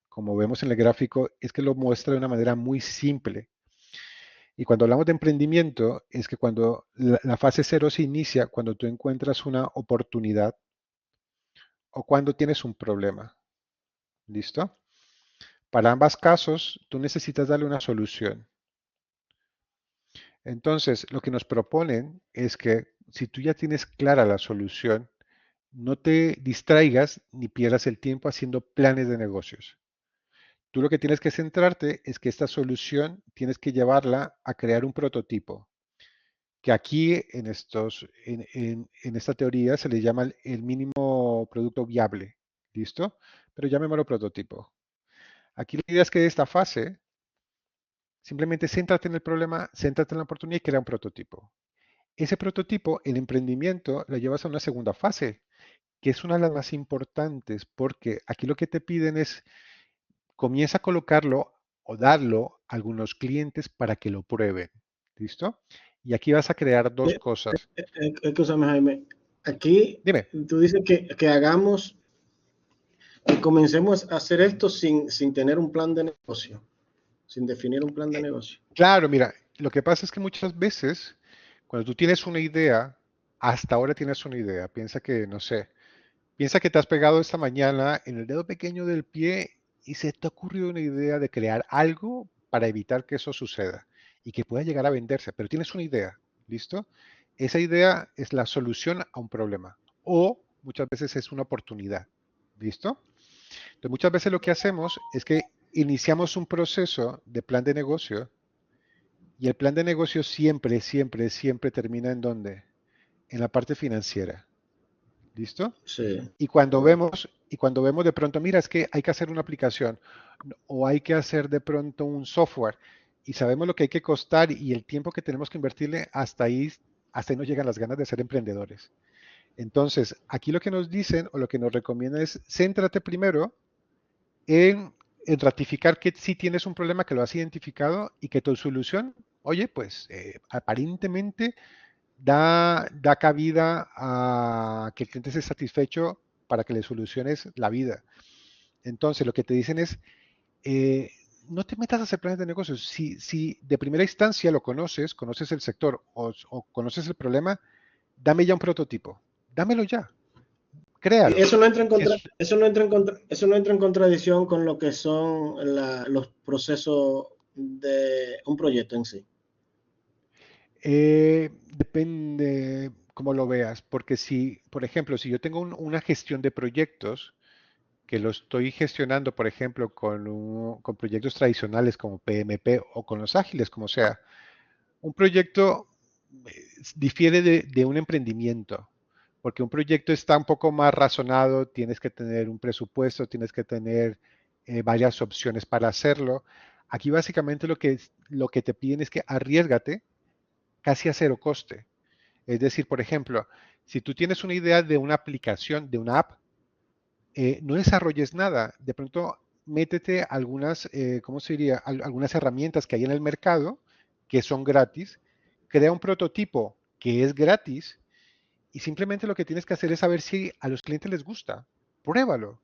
como vemos en el gráfico, es que lo muestra de una manera muy simple. Y cuando hablamos de emprendimiento, es que cuando la fase cero se inicia, cuando tú encuentras una oportunidad o cuando tienes un problema. ¿Listo? Para ambos casos, tú necesitas darle una solución. Entonces, lo que nos proponen es que si tú ya tienes clara la solución, no te distraigas ni pierdas el tiempo haciendo planes de negocios. Tú lo que tienes que centrarte es que esta solución tienes que llevarla a crear un prototipo. que aquí en esta teoría se le llama el mínimo producto viable. ¿Listo? Pero llamémoslo prototipo. Aquí la idea es que de esta fase, simplemente céntrate en el problema, céntrate en la oportunidad y crea un prototipo. Ese prototipo, el emprendimiento, lo llevas a una segunda fase, que es una de las más importantes, porque aquí lo que te piden es comienza a colocarlo o darlo a algunos clientes para que lo prueben. ¿Listo? Y aquí vas a crear dos cosas. Escúchame, Jaime. Aquí Dime. tú dices que hagamos, que comencemos a hacer esto sin tener un plan de negocio, sin definir un plan de Eh, negocio. claro, mira, lo que pasa es que muchas veces, cuando tú tienes una idea, hasta ahora tienes una idea, piensa que, no sé, piensa que te has pegado esta mañana en el dedo pequeño del pie y se te ha ocurrido una idea de crear algo para evitar que eso suceda y que pueda llegar a venderse, pero tienes una idea, ¿listo? Esa idea es la solución a un problema o muchas veces es una oportunidad, ¿listo? Entonces muchas veces lo que hacemos es que iniciamos un proceso de plan de negocio y el plan de negocio siempre, siempre, siempre termina en ¿dónde? En la parte financiera, ¿listo? Sí. Y cuando vemos de pronto, mira, es que hay que hacer una aplicación o hay que hacer de pronto un software y sabemos lo que hay que costar y el tiempo que tenemos que invertirle, hasta ahí nos llegan las ganas de ser emprendedores. Entonces, aquí lo que nos dicen o lo que nos recomiendan es céntrate primero en ratificar que sí tienes un problema que lo has identificado y que tu solución, oye, pues aparentemente da cabida a que el cliente esté satisfecho para que le soluciones la vida. Entonces, lo que te dicen es, eh, no te metas a hacer planes de negocios. Si de primera instancia lo conoces el sector o conoces el problema, dame ya un prototipo. Dámelo ya, créalo. Eso no entra en Si contra, es, eso no entra en contradicción con lo que son los procesos de un proyecto en sí. depende cómo lo veas, porque si, por ejemplo, si yo tengo una gestión de proyectos, que lo estoy gestionando, por ejemplo, con proyectos tradicionales como PMP o con los ágiles, como sea, un proyecto difiere de un emprendimiento, porque un proyecto está un poco más razonado, tienes que tener un presupuesto, tienes que tener varias opciones para hacerlo. Aquí básicamente lo que te piden es que arriesgate casi a cero coste. Es decir, por ejemplo, si tú tienes una idea de una aplicación, de una app, no desarrolles nada. De pronto, métete algunas, ¿cómo se diría? Algunas herramientas que hay en el mercado que son gratis. Crea un prototipo que es gratis y simplemente lo que tienes que hacer es saber si a los clientes les gusta. Pruébalo.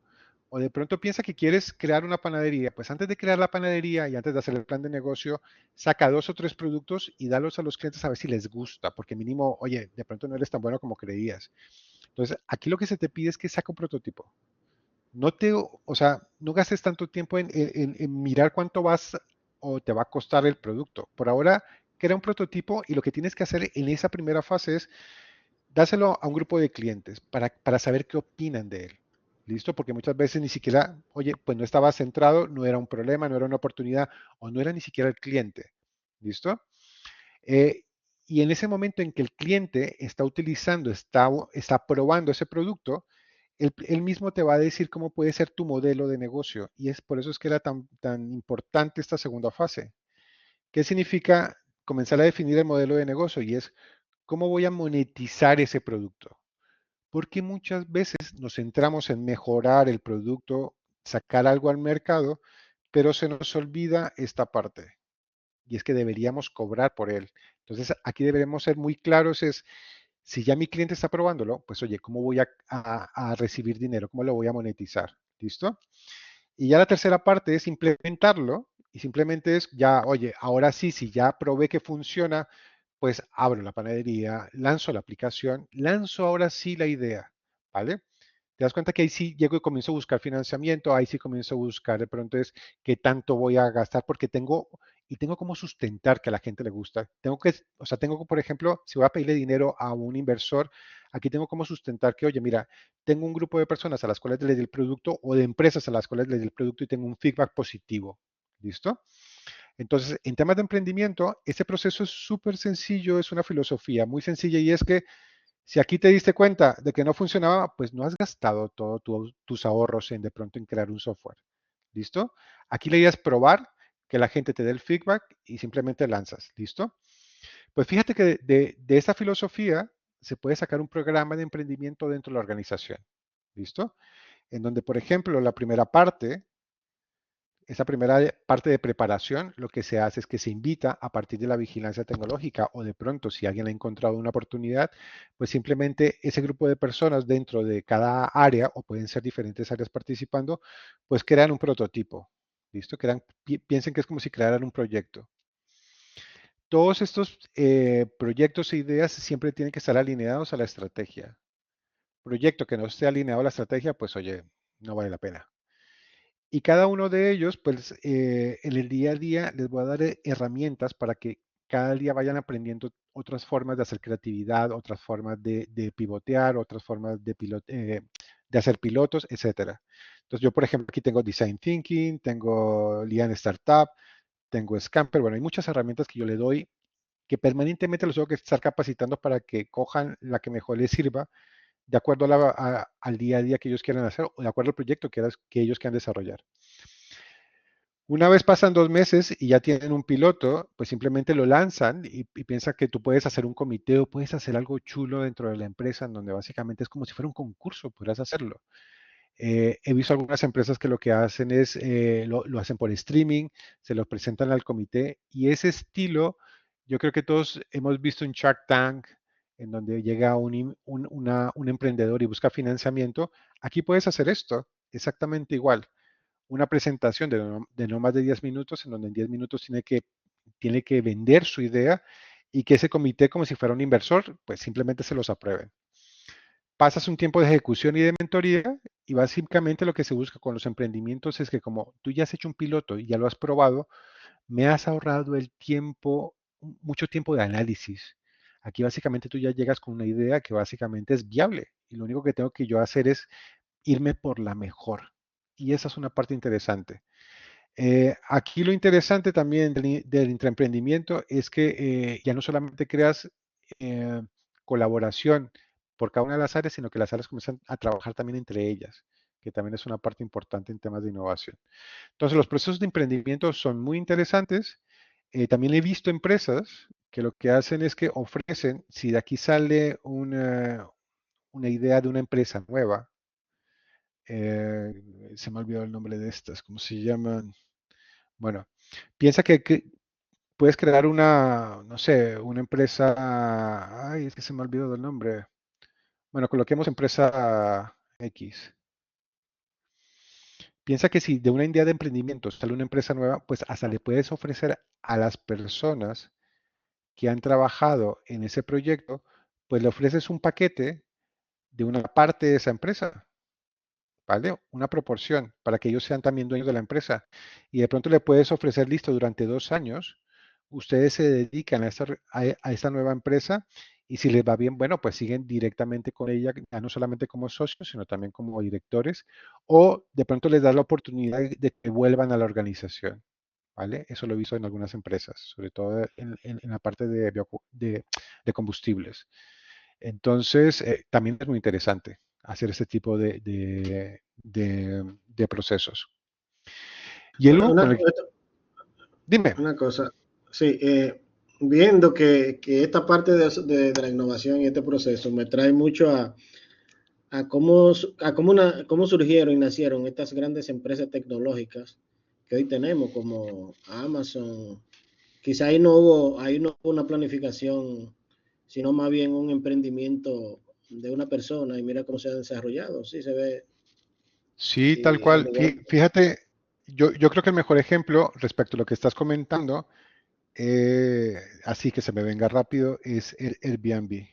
O de pronto piensa que quieres crear una panadería. Pues antes de crear la panadería y antes de hacer el plan de negocio, saca 2 o 3 productos y dalos a los clientes a ver si les gusta, porque mínimo, oye, de pronto no eres tan bueno como creías. Entonces, aquí lo que se te pide es que saca un prototipo. No gastes tanto tiempo en mirar cuánto vas o te va a costar el producto. Por ahora, crea un prototipo y lo que tienes que hacer en esa primera fase es dáselo a un grupo de clientes para saber qué opinan de él. ¿Listo? Porque muchas veces ni siquiera, oye, pues no estaba centrado, no era un problema, no era una oportunidad o no era ni siquiera el cliente. ¿Listo? Eh, y en ese momento en que el cliente está utilizando, está probando ese producto, él mismo te va a decir cómo puede ser tu modelo de negocio. Y es por eso es que era tan importante esta segunda fase. ¿Qué significa comenzar a definir el modelo de negocio? Y es cómo voy a monetizar ese producto. Porque muchas veces nos centramos en mejorar el producto, sacar algo al mercado, pero se nos olvida esta parte y es que deberíamos cobrar por él. Entonces, aquí deberemos ser muy claros, es, si ya mi cliente está probándolo, pues oye, ¿cómo voy a recibir dinero? ¿Cómo lo voy a monetizar? ¿Listo? Y ya la tercera parte es implementarlo y simplemente es ya, oye, ahora sí, si ya probé que funciona, pues abro la panadería, lanzo la aplicación, lanzo ahora sí la idea, ¿vale? Te das cuenta que ahí sí llego y comienzo a buscar financiamiento, ahí sí comienzo a buscar de pronto es qué tanto voy a gastar, porque tengo cómo sustentar que a la gente le gusta. Tengo, por ejemplo, si voy a pedirle dinero a un inversor, aquí tengo cómo sustentar que, oye, mira, tengo un grupo de personas a las cuales le di el producto o de empresas a las cuales le di el producto y tengo un feedback positivo. ¿Listo? Entonces, en temas de emprendimiento, este proceso es súper sencillo, es una filosofía muy sencilla y es que si aquí te diste cuenta de que no funcionaba, pues no has gastado todos tus ahorros en de pronto en crear un software. ¿Listo? Aquí la idea es probar, que la gente te dé el feedback y simplemente lanzas. ¿Listo? Pues fíjate que de esta filosofía se puede sacar un programa de emprendimiento dentro de la organización. ¿Listo? En donde, por ejemplo, la primera parte, esa primera parte de preparación, lo que se hace es que se invita a partir de la vigilancia tecnológica o de pronto si alguien ha encontrado una oportunidad, pues simplemente ese grupo de personas dentro de cada área o pueden ser diferentes áreas participando, pues crean un prototipo. ¿Listo? Piensen que es como si crearan un proyecto. Todos estos proyectos e ideas siempre tienen que estar alineados a la estrategia. Proyecto que no esté alineado a la estrategia, pues oye, no vale la pena. Y cada uno de ellos, pues en el día a día les voy a dar herramientas para que cada día vayan aprendiendo otras formas de hacer creatividad, otras formas de pivotear, otras formas de hacer pilotos, etcétera. Entonces yo, por ejemplo, aquí tengo Design Thinking, tengo Lean Startup, tengo Scamper. Bueno, hay muchas herramientas que yo le doy que permanentemente los tengo que estar capacitando para que cojan la que mejor les sirva de acuerdo al día a día que ellos quieran hacer o de acuerdo al proyecto que ellos quieran desarrollar. Una vez pasan 2 meses y ya tienen un piloto, pues simplemente lo lanzan y piensa que tú puedes hacer un comité o puedes hacer algo chulo dentro de la empresa en donde básicamente es como si fuera un concurso, podrás hacerlo. He visto algunas empresas que lo que hacen es, lo hacen por streaming, se lo presentan al comité y ese estilo, yo creo que todos hemos visto en Shark Tank, en donde llega un emprendedor y busca financiamiento. Aquí puedes hacer esto exactamente igual. Una presentación de no más de 10 minutos, en donde en 10 minutos tiene que vender su idea y que ese comité, como si fuera un inversor, pues simplemente se los aprueben. Pasas un tiempo de ejecución y de mentoría y básicamente lo que se busca con los emprendimientos es que como tú ya has hecho un piloto y ya lo has probado, me has ahorrado el tiempo, mucho tiempo de análisis. Aquí básicamente tú ya llegas con una idea que básicamente es viable y lo único que tengo que yo hacer es irme por la mejor. Y esa es una parte interesante. Aquí lo interesante también del intraemprendimiento es que ya no solamente creas eh, colaboración por cada una de las áreas, sino que las áreas comienzan a trabajar también entre ellas, que también es una parte importante en temas de innovación. Entonces, los procesos de emprendimiento son muy interesantes. También he visto empresas que lo que hacen es que ofrecen, si de aquí sale una idea de una empresa nueva, eh, se me olvidó el nombre de estas, ¿cómo se llaman? Bueno, piensa que puedes crear una, no sé, una empresa, ay, es que se me olvidó del nombre. Bueno, coloquemos empresa X. Piensa que si de una idea de emprendimiento sale una empresa nueva, pues hasta le puedes ofrecer a las personas que han trabajado en ese proyecto, pues le ofreces un paquete de una parte de esa empresa. ¿Vale? Una proporción para que ellos sean también dueños de la empresa. Y de pronto le puedes ofrecer, listo, durante 2 años, ustedes se dedican a esta nueva empresa y si les va bien, bueno, pues siguen directamente con ella, ya no solamente como socios, sino también como directores, o de pronto les das la oportunidad de que vuelvan a la organización. ¿Vale? Eso lo he visto en algunas empresas, sobre todo en la parte de combustibles. Entonces, también es muy interesante hacer este tipo de procesos. Y el Una, último una, dime, una cosa, sí, viendo que esta parte de la innovación y este proceso me trae mucho a cómo surgieron y nacieron estas grandes empresas tecnológicas que hoy tenemos, como Amazon. Quizá ahí no hubo una planificación, sino más bien un emprendimiento de una persona y mira cómo se ha desarrollado. Sí, se ve sí, tal y a cual. nivel. Fíjate, yo creo que el mejor ejemplo respecto a lo que estás comentando, así que se me venga rápido, es el Airbnb.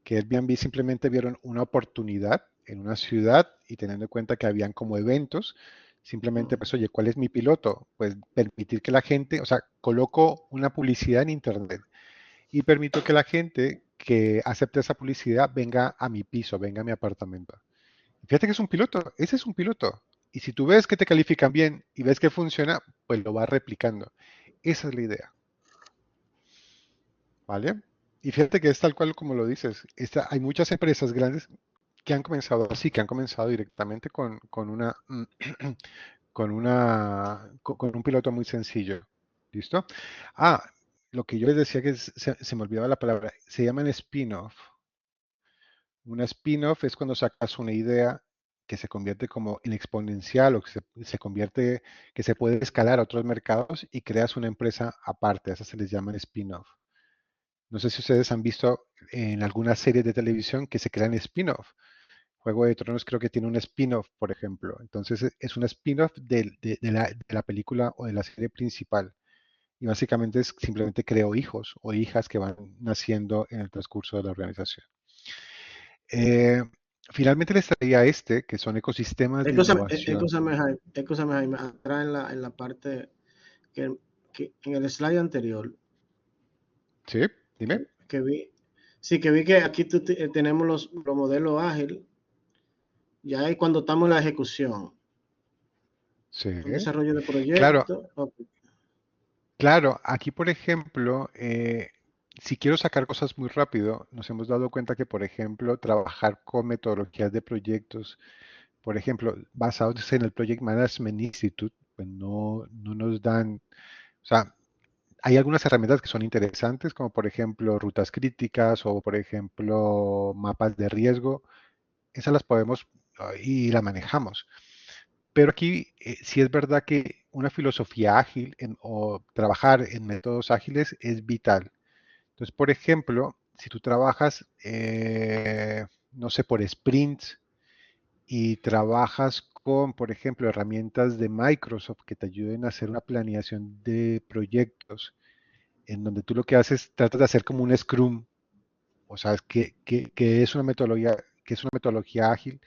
Que Airbnb simplemente vieron una oportunidad en una ciudad y teniendo en cuenta que habían como eventos, simplemente pues, oye, ¿cuál es mi piloto? Pues permitir que la gente, o sea, coloco una publicidad en internet y permito que la gente que acepte esa publicidad venga a mi piso, venga a mi apartamento. Fíjate que es un piloto, ese es un piloto. Y si tú ves que te califican bien y ves que funciona, pues lo vas replicando. Esa es la idea, ¿vale? Y fíjate que es tal cual como lo dices. Hay muchas empresas grandes que han comenzado así, que han comenzado directamente con una, con un piloto muy sencillo. ¿Listo? Ah, lo que yo les decía que se me olvidaba la palabra, se llaman spin-off. Una spin-off es cuando sacas una idea que se convierte como en exponencial o que se convierte, que se puede escalar a otros mercados y creas una empresa aparte. A esas se les llaman spin-off. No sé si ustedes han visto en algunas series de televisión que se crean spin-off. Juego de Tronos creo que tiene un spin-off, por ejemplo. Entonces es un spin-off de la película o de la serie principal. Y básicamente es simplemente creo hijos o hijas que van naciendo en el transcurso de la organización. Eh, Finalmente les traía que son ecosistemas de innovación. Escúchame, Jaime, atrás en la parte que, que en el slide anterior ¿Sí? Dime. que vi, sí, que vi que aquí tenemos los modelos ágiles, ya es cuando estamos en la ejecución, Sí. un desarrollo de Claro, proyecto. Okay. claro. Aquí, por ejemplo, si quiero sacar cosas muy rápido, nos hemos dado cuenta que, por ejemplo, trabajar con metodologías de proyectos, por ejemplo, basados en el Project Management Institute, pues no nos dan, o sea, hay algunas herramientas que son interesantes, como por ejemplo rutas críticas o por ejemplo mapas de riesgo. Esas las podemos y las manejamos. Pero aquí sí es verdad que una filosofía ágil o trabajar en métodos ágiles es vital. Entonces, por ejemplo, si tú trabajas, no sé, por sprints y trabajas con, por ejemplo, herramientas de Microsoft que te ayuden a hacer una planeación de proyectos, en donde tú lo que haces, tratas de hacer como un Scrum, o sea, que es una metodología ágil,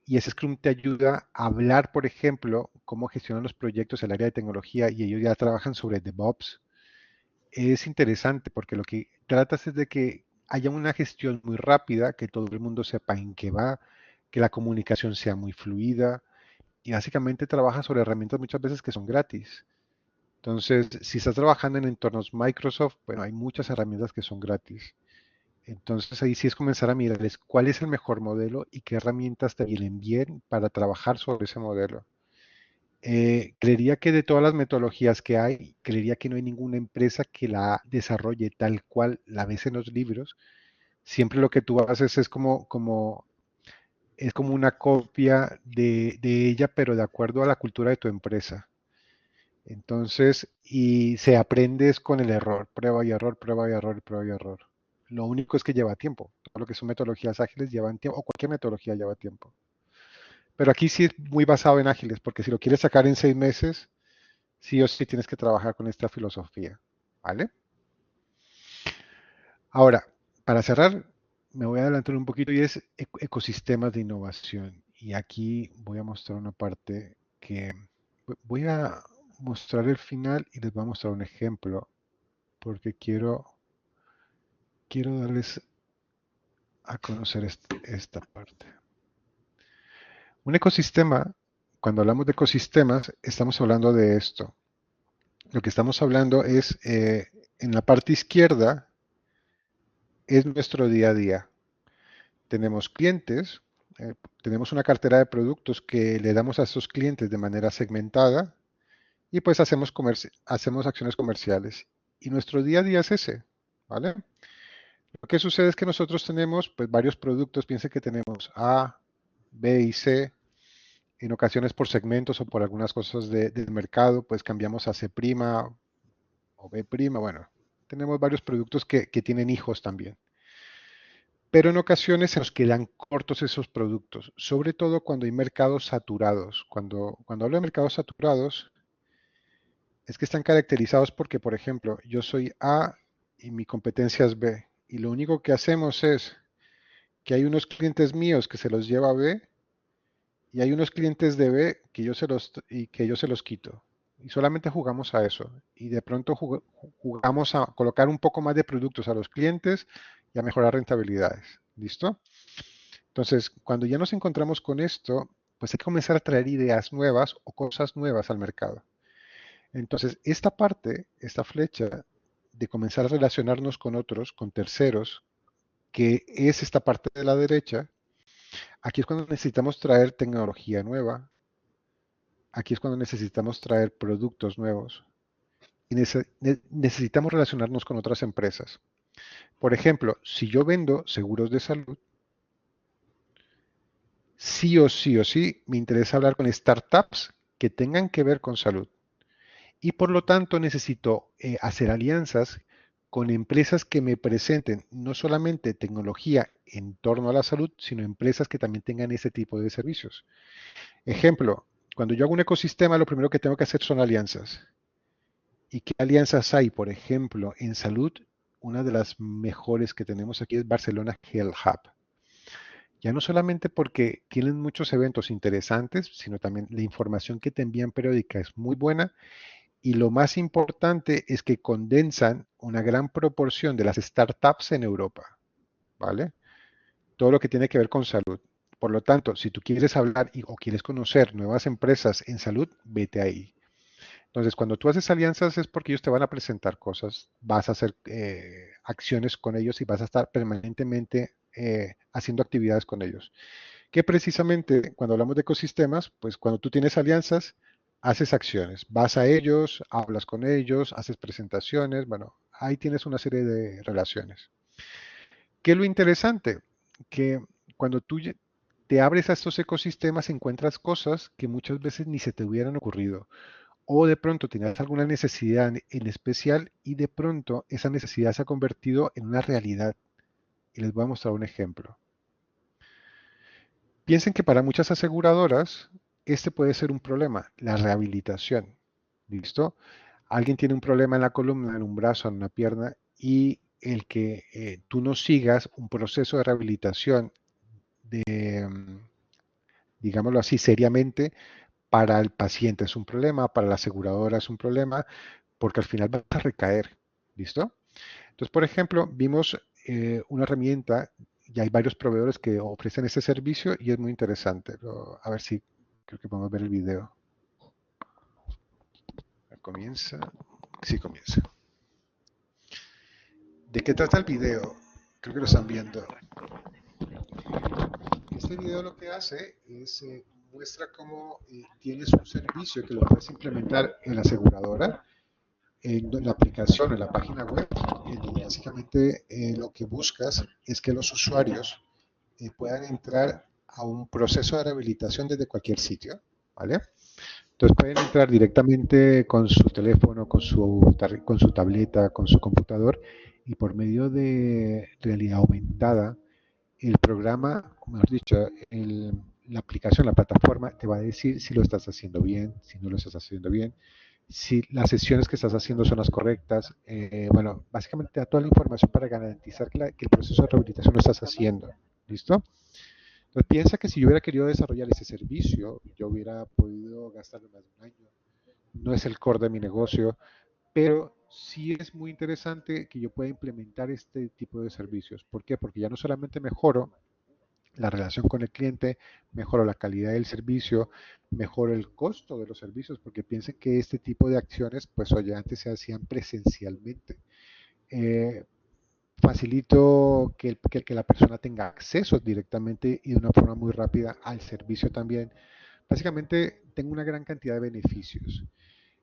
y ese Scrum te ayuda a hablar, por ejemplo, cómo gestionan los proyectos el área de tecnología y ellos ya trabajan sobre DevOps. Es interesante porque lo que tratas es de que haya una gestión muy rápida, que todo el mundo sepa en qué va, que la comunicación sea muy fluida y básicamente trabajas sobre herramientas muchas veces que son gratis. Entonces, si estás trabajando en entornos Microsoft, bueno, hay muchas herramientas que son gratis. Entonces ahí sí es comenzar a mirarles cuál es el mejor modelo y qué herramientas te vienen bien para trabajar sobre ese modelo. Creería que de todas las metodologías que hay, creería que no hay ninguna empresa que la desarrolle tal cual la ves en los libros. Siempre lo que tú haces es como una copia de ella, pero de acuerdo a la cultura de tu empresa. Entonces, y se aprende es con el error, prueba y error, prueba y error, prueba y error. Lo único es que lleva tiempo. Todo lo que son metodologías ágiles llevan tiempo, o cualquier metodología lleva tiempo. Pero aquí sí es muy basado en ágiles, porque si lo quieres sacar en 6 meses, sí o sí tienes que trabajar con esta filosofía. ¿Vale? Ahora, para cerrar, me voy a adelantar un poquito y es ecosistemas de innovación. Y aquí voy a mostrar una parte que voy a mostrar el final y les voy a mostrar un ejemplo porque quiero darles a conocer esta parte. Un ecosistema, cuando hablamos de ecosistemas, estamos hablando de esto. Lo que estamos hablando es, en la parte izquierda, es nuestro día a día. Tenemos clientes, tenemos una cartera de productos que le damos a esos clientes de manera segmentada y pues hacemos acciones comerciales. Y nuestro día a día es ese, ¿vale? Lo que sucede es que nosotros tenemos pues varios productos, piensen que tenemos A, B y C, en ocasiones por segmentos o por algunas cosas del mercado, pues cambiamos a C' o B', bueno, tenemos varios productos que tienen hijos también. Pero en ocasiones se nos quedan cortos esos productos, sobre todo cuando hay mercados saturados. Cuando hablo de mercados saturados, es que están caracterizados porque, por ejemplo, yo soy A y mi competencia es B. Y lo único que hacemos es que hay unos clientes míos que se los lleva a B y hay unos clientes de B que yo se los quito. Y solamente jugamos a eso. Y de pronto jugamos a colocar un poco más de productos a los clientes y a mejorar rentabilidades. ¿Listo? Entonces, cuando ya nos encontramos con esto, pues hay que comenzar a traer ideas nuevas o cosas nuevas al mercado. Entonces, esta parte, esta flecha de comenzar a relacionarnos con otros, con terceros, que es esta parte de la derecha, aquí es cuando necesitamos traer tecnología nueva, aquí es cuando necesitamos traer productos nuevos y necesitamos relacionarnos con otras empresas. Por ejemplo, si yo vendo seguros de salud, sí o sí me interesa hablar con startups que tengan que ver con salud. Y por lo tanto necesito hacer alianzas con empresas que me presenten no solamente tecnología en torno a la salud, sino empresas que también tengan ese tipo de servicios. Ejemplo, cuando yo hago un ecosistema, lo primero que tengo que hacer son alianzas. ¿Y qué alianzas hay? Por ejemplo, en salud, una de las mejores que tenemos aquí es Barcelona Health Hub. Ya no solamente porque tienen muchos eventos interesantes, sino también la información que te envían periódica es muy buena y lo más importante es que condensan una gran proporción de las startups en Europa, ¿vale? Todo lo que tiene que ver con salud. Por lo tanto, si tú quieres hablar o quieres conocer nuevas empresas en salud, vete ahí. Entonces, cuando tú haces alianzas es porque ellos te van a presentar cosas, vas a hacer acciones con ellos y vas a estar permanentemente haciendo actividades con ellos. Que precisamente cuando hablamos de ecosistemas, pues cuando tú tienes alianzas, haces acciones, vas a ellos, hablas con ellos, haces presentaciones, bueno, ahí tienes una serie de relaciones. ¿Qué es lo interesante? Que cuando tú te abres a estos ecosistemas encuentras cosas que muchas veces ni se te hubieran ocurrido o de pronto tenías alguna necesidad en especial y de pronto esa necesidad se ha convertido en una realidad. Y les voy a mostrar un ejemplo. Piensen que para muchas aseguradoras este puede ser un problema, la rehabilitación. ¿Listo? Alguien tiene un problema en la columna, en un brazo, en una pierna y el que tú no sigas un proceso de rehabilitación de, digámoslo así, seriamente, para el paciente es un problema, para la aseguradora es un problema, porque al final vas a recaer. ¿Listo? Entonces, por ejemplo, vimos una herramienta y hay varios proveedores que ofrecen ese servicio y es muy interesante. A ver si creo que podemos ver el video. Comienza. Sí, comienza. ¿De qué trata el video? Creo que lo están viendo. Este video lo que hace es muestra cómo tienes un servicio que lo puedes implementar en la aseguradora, en la aplicación, en la página web, en donde básicamente lo que buscas es que los usuarios puedan entrar a un proceso de rehabilitación desde cualquier sitio, ¿vale? Entonces pueden entrar directamente con su teléfono, con su tableta, con su computador y por medio de realidad aumentada, el programa, mejor dicho, la aplicación, la plataforma te va a decir si lo estás haciendo bien, si no lo estás haciendo bien, si las sesiones que estás haciendo son las correctas. Bueno, básicamente te da toda la información para garantizar que el proceso de rehabilitación lo estás haciendo. ¿Listo? Entonces piensa que si yo hubiera querido desarrollar ese servicio, yo hubiera podido gastarme más de un año. No es el core de mi negocio, pero sí es muy interesante que yo pueda implementar este tipo de servicios. ¿Por qué? Porque ya no solamente mejoro la relación con el cliente, mejoro la calidad del servicio, mejoro el costo de los servicios, porque piensen que este tipo de acciones, pues oye, antes se hacían presencialmente. Eh, Facilito que la persona tenga acceso directamente y de una forma muy rápida al servicio también. Básicamente tengo una gran cantidad de beneficios.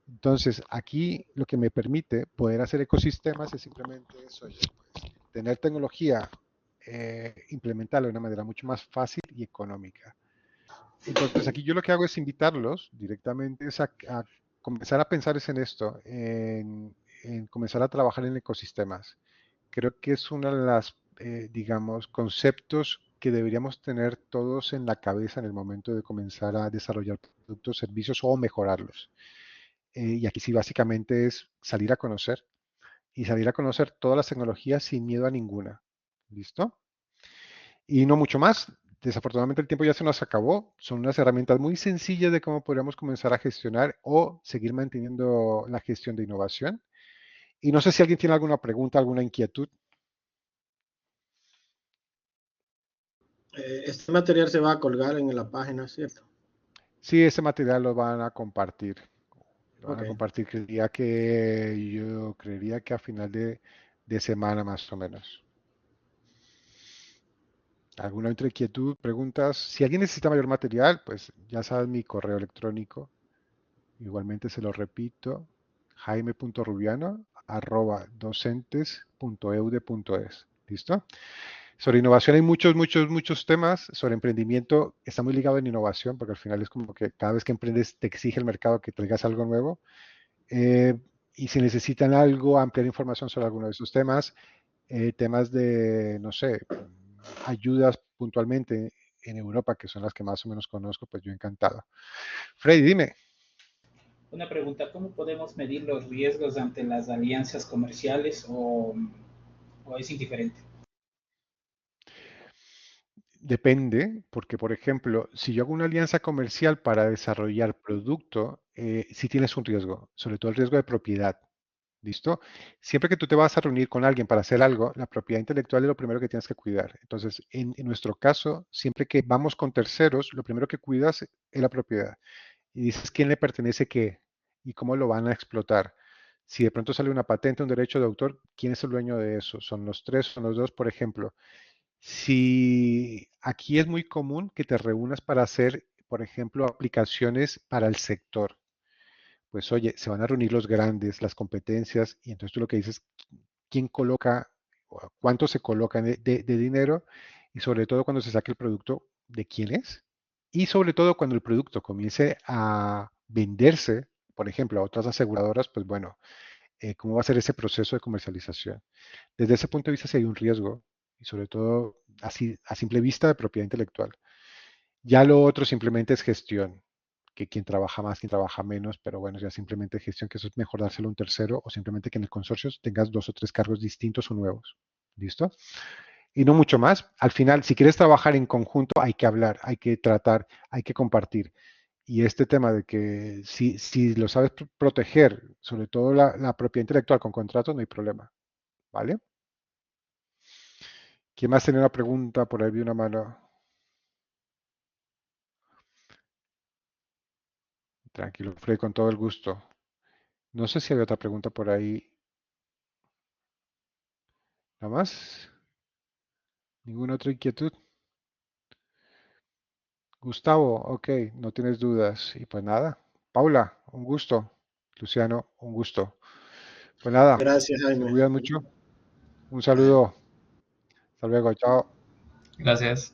Entonces, aquí lo que me permite poder hacer ecosistemas es simplemente eso, oye, pues, tener tecnología, implementarla de una manera mucho más fácil y económica. Entonces, aquí yo lo que hago es invitarlos directamente a comenzar a pensar en esto, en comenzar a trabajar en ecosistemas. Creo que es uno de las, digamos, conceptos que deberíamos tener todos en la cabeza en el momento de comenzar a desarrollar productos, servicios o mejorarlos. Y aquí sí básicamente es salir a conocer y salir a conocer todas las tecnologías sin miedo a ninguna. ¿Listo? Y no mucho más. Desafortunadamente el tiempo ya se nos acabó. Son unas herramientas muy sencillas de cómo podríamos comenzar a gestionar o seguir manteniendo la gestión de innovación. Y no sé si alguien tiene alguna pregunta, alguna inquietud. Este material se va a colgar en la página, ¿cierto? Sí, ese material lo van a compartir. Lo van Ok. a compartir, creería que yo creería que a final de semana más o menos. ¿Alguna otra inquietud, preguntas? Si alguien necesita mayor material, pues ya sabes mi correo electrónico. Igualmente se lo repito, jaime.rubiano@docentes.eude.es. ¿Listo? Sobre innovación hay muchos, muchos, muchos temas. Sobre emprendimiento está muy ligado en innovación, porque al final es como que cada vez que emprendes te exige el mercado que traigas algo nuevo. Eh, y si necesitan algo, ampliar información sobre alguno de esos temas, temas de, no sé, ayudas puntualmente en Europa, que son las que más o menos conozco, pues yo encantado. Freddy, dime. Una pregunta, ¿cómo podemos medir los riesgos ante las alianzas comerciales o es indiferente? Depende, porque por ejemplo, si yo hago una alianza comercial para desarrollar producto, sí tienes un riesgo, sobre todo el riesgo de propiedad. ¿Listo? Siempre que tú te vas a reunir con alguien para hacer algo, la propiedad intelectual es lo primero que tienes que cuidar. Entonces, en nuestro caso, siempre que vamos con terceros, lo primero que cuidas es la propiedad. Y dices quién le pertenece qué y cómo lo van a explotar. Si de pronto sale una patente, un derecho de autor, ¿quién es el dueño de eso? ¿Son los tres, son los dos, por ejemplo? Si aquí es muy común que te reúnas para hacer, por ejemplo, aplicaciones para el sector, pues oye, se van a reunir los grandes, las competencias, y entonces tú lo que dices, quién coloca, o cuánto se coloca de dinero, y sobre todo cuando se saque el producto, de quién es, y sobre todo cuando el producto comience a venderse, por ejemplo, a otras aseguradoras, pues bueno, cómo va a ser ese proceso de comercialización. Desde ese punto de vista, sí hay un riesgo, y sobre todo así, a simple vista de propiedad intelectual. Ya lo otro simplemente es gestión, que quien trabaja más, quien trabaja menos, pero bueno, ya simplemente gestión, que eso es mejor dárselo a un tercero o simplemente que en el consorcio tengas dos o tres cargos distintos o nuevos. ¿Listo? Y no mucho más. Al final, si quieres trabajar en conjunto, hay que hablar, hay que tratar, hay que compartir. Y este tema de que si lo sabes proteger, sobre todo la propiedad intelectual con contratos, no hay problema. ¿Vale? ¿Quién más tiene una pregunta? Por ahí vi una mano. Tranquilo, Fred, con todo el gusto. No sé si había otra pregunta por ahí. ¿Nada más? ¿Ninguna otra inquietud? Gustavo, ok, no tienes dudas. Y pues nada, Paula, un gusto. Luciano, un gusto. Pues nada, Gracias, se Jaime. cuidan mucho. Un Bye. saludo. Hasta luego, chao. Gracias.